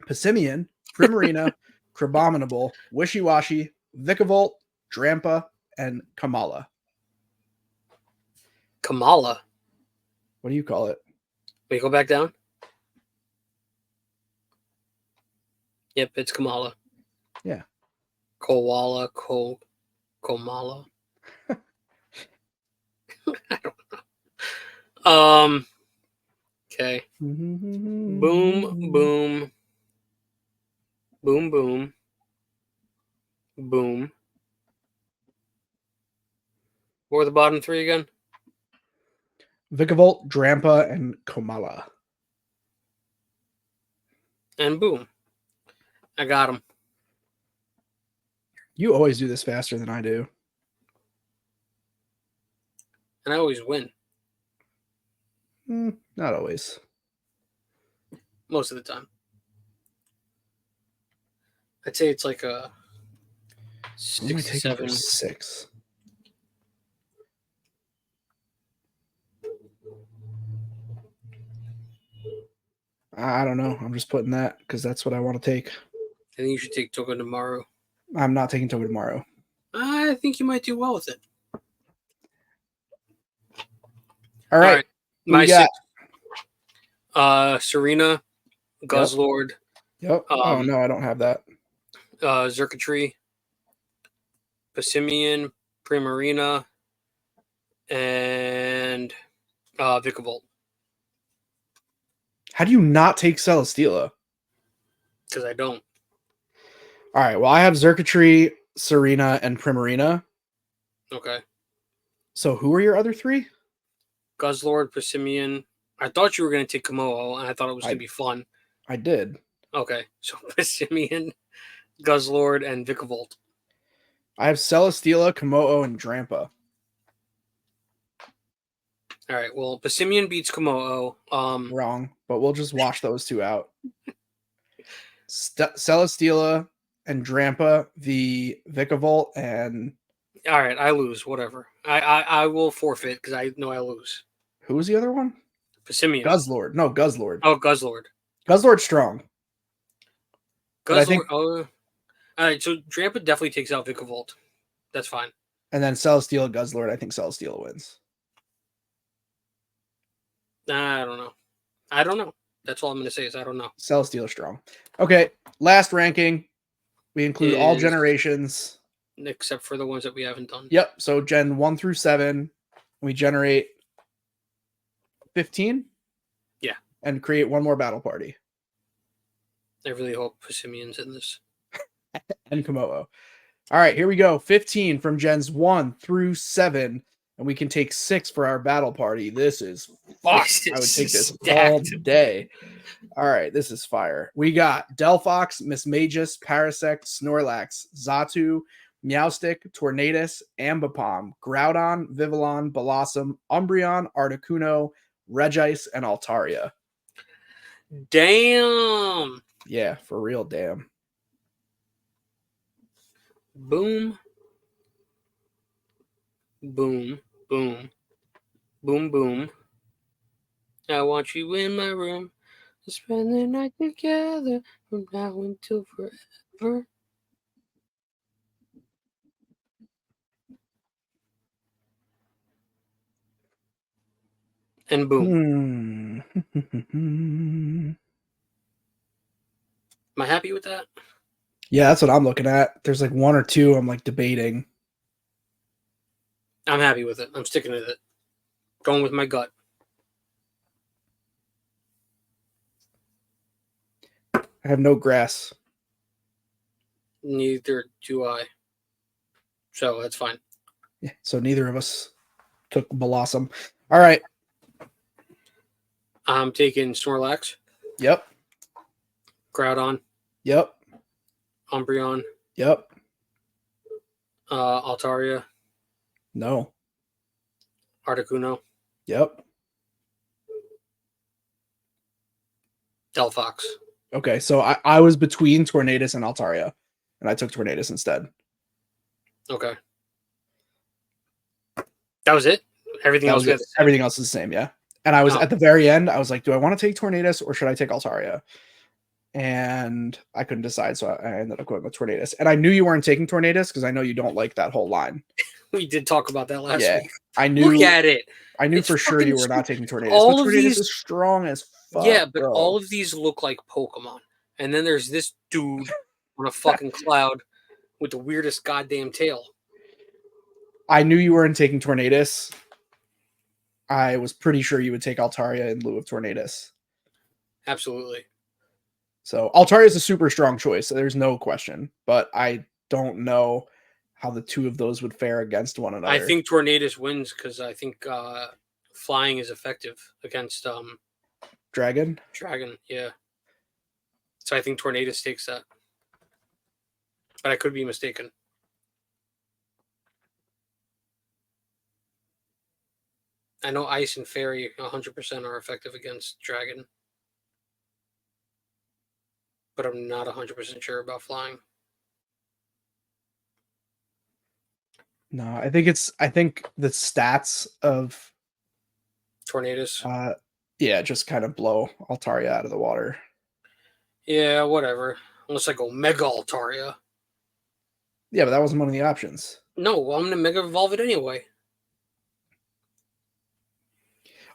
Speaker 2: Passimian, Primarina, Crabominable, Wishy-Washy, Vikavolt, Drampa, and Kamala.
Speaker 1: Kamala?
Speaker 2: What do you call it?
Speaker 1: Will you go back down? Yep, it's Kamala.
Speaker 2: Yeah.
Speaker 1: Koala, Komala. Okay. Boom, boom, boom, boom, boom. What were the bottom three again?
Speaker 2: Vikavolt, Drampa, and Komala.
Speaker 1: And boom. I got them.
Speaker 2: You always do this faster than I do.
Speaker 1: And I always win.
Speaker 2: Not always.
Speaker 1: Most of the time. I'd say it's like a
Speaker 2: Who am I
Speaker 1: 6 to
Speaker 2: taking for
Speaker 1: 7.
Speaker 2: 6? I don't know. I'm just putting that because that's what I want to take.
Speaker 1: I think you should take Togedemaru.
Speaker 2: I'm not taking Togedemaru.
Speaker 1: I think you might do well with it.
Speaker 2: All right.
Speaker 1: My 6. Serena, Guzzlord.
Speaker 2: Yep. Oh, no, I don't have that.
Speaker 1: Xurkitree, Passimian, Primarina, and Vikavolt.
Speaker 2: How do you not take Celesteela?
Speaker 1: Because I don't.
Speaker 2: All right. Well, I have Xurkitree, Serena, and Primarina.
Speaker 1: Okay.
Speaker 2: So who are your other 3?
Speaker 1: Guzzlord, Passimian. I thought you were going to take Komodo, and I thought it was going to be fun.
Speaker 2: I did.
Speaker 1: Okay. So Passimian, Guzzlord, and Vikavolt.
Speaker 2: I have Celesteela, Komodo, and Drampa.
Speaker 1: All right. Well, Passimian beats Komodo.
Speaker 2: Wrong, but we'll just wash those 2 out. Celesteela and Drampa, the Vikavolt, and
Speaker 1: all right, I lose. Whatever. I will forfeit because I know I lose.
Speaker 2: who was the other one?
Speaker 1: Passimian.
Speaker 2: Guzzlord. No, Guzzlord.
Speaker 1: Oh, Guzzlord.
Speaker 2: Guzzlord's strong.
Speaker 1: Guzzlord. Think... all right, so Drampa definitely takes out Vikavolt. That's fine.
Speaker 2: And then Celesteela, Guzzlord. I think Celesteela wins.
Speaker 1: I don't know. That's all I'm going to say is I don't know.
Speaker 2: Celesteela strong. Okay, last ranking. We include all generations.
Speaker 1: Except for the ones that we haven't done.
Speaker 2: Yep, so Gen 1 through 7. We generate 15?
Speaker 1: Yeah.
Speaker 2: And create one more battle party.
Speaker 1: I really hope Passimian's in this.
Speaker 2: And Komodo. All right, here we go. 15 from Gens 1 through 7. And we can take 6 for our battle party. This is fuck. I would take this all day. All right, this is fire. We got Delphox, Mismagus, Parasect, Snorlax, Xatu, Meowstic, Tornadus, Ambipom, Groudon, Vivillon, Blossom, Umbreon, Articuno, Regice, and Altaria.
Speaker 1: Damn.
Speaker 2: Yeah, for real, damn.
Speaker 1: Boom. Boom. Boom. Boom, boom. I want you in my room to spend the night together from now until forever. And boom. Am I happy with that?
Speaker 2: Yeah, that's what I'm looking at. There's like 1 or 2 I'm like debating.
Speaker 1: I'm happy with it. I'm sticking with it. Going with my gut.
Speaker 2: I have no grass.
Speaker 1: Neither do I. So that's fine.
Speaker 2: Yeah, so neither of us took Blossom. All right.
Speaker 1: I'm taking Snorlax.
Speaker 2: Yep.
Speaker 1: Groudon.
Speaker 2: Yep.
Speaker 1: Umbreon.
Speaker 2: Yep.
Speaker 1: Altaria.
Speaker 2: No.
Speaker 1: Articuno.
Speaker 2: Yep.
Speaker 1: Delphox.
Speaker 2: Okay, so I was between Tornadus and Altaria, and I took Tornadus instead.
Speaker 1: Okay. That was it? Everything else is
Speaker 2: the same, yeah. And I was at the very end, I was like, do I want to take Tornadus or should I take Altaria? And I couldn't decide, so I ended up going with Tornadus. And I knew you weren't taking Tornadus because I know you don't like that whole line.
Speaker 1: We did talk about that last week.
Speaker 2: I knew.
Speaker 1: Look at it.
Speaker 2: I knew for sure you were not taking Tornadus. All of these is strong as fuck.
Speaker 1: Yeah, but all of these look like Pokemon. And then there's this dude on a fucking cloud with the weirdest goddamn tail.
Speaker 2: I knew you weren't taking Tornadus. I was pretty sure you would take Altaria in lieu of Tornadus.
Speaker 1: Absolutely.
Speaker 2: So Altaria is a super strong choice. There's no question. But I don't know how the two of those would fare against one another.
Speaker 1: I think Tornadus wins because I think flying is effective against
Speaker 2: Dragon.
Speaker 1: Yeah. So I think Tornadus takes that. But I could be mistaken. I know Ice and Fairy 100% are effective against Dragon. But I'm not 100% sure about flying.
Speaker 2: No, I think the stats of
Speaker 1: Tornadus.
Speaker 2: Yeah, just kind of blow Altaria out of the water.
Speaker 1: Yeah, whatever. Unless I go Mega Altaria.
Speaker 2: Yeah, but that wasn't one of the options.
Speaker 1: No, I'm going to Mega Evolve it anyway.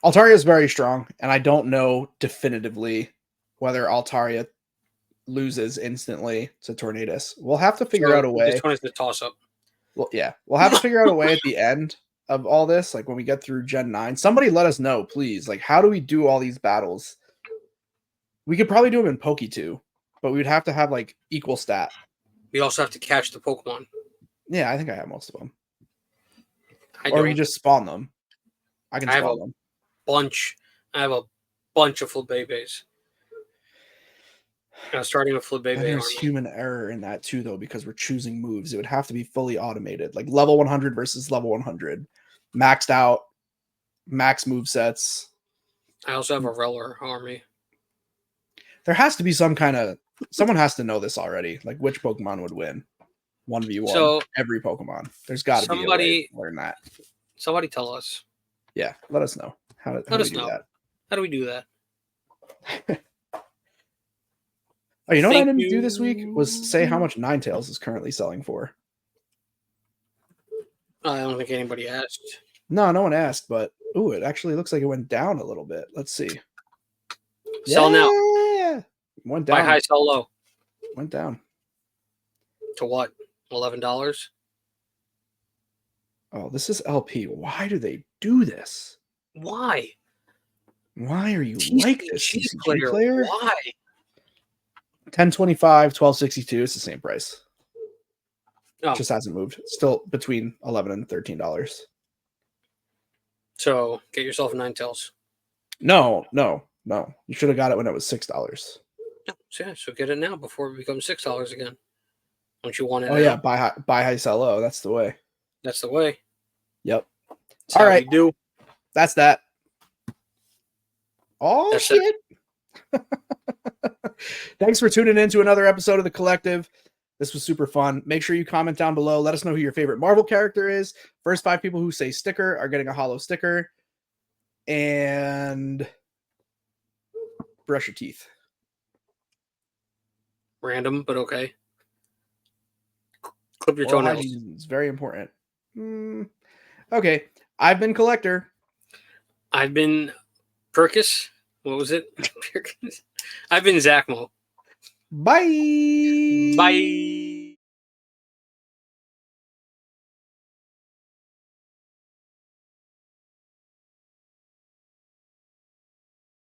Speaker 2: Altaria is very strong, and I don't know definitively whether Altaria loses instantly to Tornadus. We'll have to figure out a way.
Speaker 1: This one is the toss-up.
Speaker 2: Well, yeah. We'll have to figure out a way at the end of all this, like when we get through Gen 9. Somebody let us know, please. Like, how do we do all these battles? We could probably do them in Poke 2, but we would have to have, like, equal stat.
Speaker 1: We also have to catch the Pokemon.
Speaker 2: Yeah, I think I have most of them.
Speaker 1: Or
Speaker 2: we just spawn them. I can spawn them.
Speaker 1: I have a bunch of Flabébés. Starting with Flabébé.
Speaker 2: There's human error in that too, though, because we're choosing moves. It would have to be fully automated, like level 100 versus level 100, maxed out, max move sets.
Speaker 1: I also have a Reller army.
Speaker 2: There has to be someone has to know this already, like which Pokemon would win 1v1.
Speaker 1: So
Speaker 2: every Pokemon. There's got to be a way to learn that.
Speaker 1: Somebody tell us.
Speaker 2: Yeah, let us know. How do we do that?
Speaker 1: How do we do that?
Speaker 2: Oh, you know what I didn't do this week was say how much Ninetales is currently selling for.
Speaker 1: I don't think anybody asked.
Speaker 2: No one asked, but it actually looks like it went down a little bit. Let's see.
Speaker 1: Sell now.
Speaker 2: Went down.
Speaker 1: Buy high, sell low.
Speaker 2: Went down.
Speaker 1: To what? $11?
Speaker 2: Oh, this is LP. Why do they do this?
Speaker 1: Why?
Speaker 2: Why are you like this, TCG player?
Speaker 1: Why?
Speaker 2: 1025, 1262. It's the same price.
Speaker 1: Oh.
Speaker 2: It just hasn't moved. Still between $11 and $13.
Speaker 1: So get yourself a Ninetales.
Speaker 2: No. You should have got it when it was $6.
Speaker 1: So get it now before it becomes $6 again. Don't you want it?
Speaker 2: Oh, yeah. Buy high, sell low. That's the way.
Speaker 1: That's the way.
Speaker 2: Yep.
Speaker 1: That's all right. Do.
Speaker 2: That's that. Oh, that's shit. Thanks for tuning in to another episode of The Collective. This was super fun. Make sure you comment down below. Let us know who your favorite Marvel character is. First 5 people who say sticker are getting a hollow sticker. And brush your teeth.
Speaker 1: Random, but okay. Clip your toenails.
Speaker 2: It's very important. Okay. I've been Collector.
Speaker 1: I've been Perkis. What was it? I've been Zack Mo.
Speaker 2: Bye.
Speaker 1: Bye.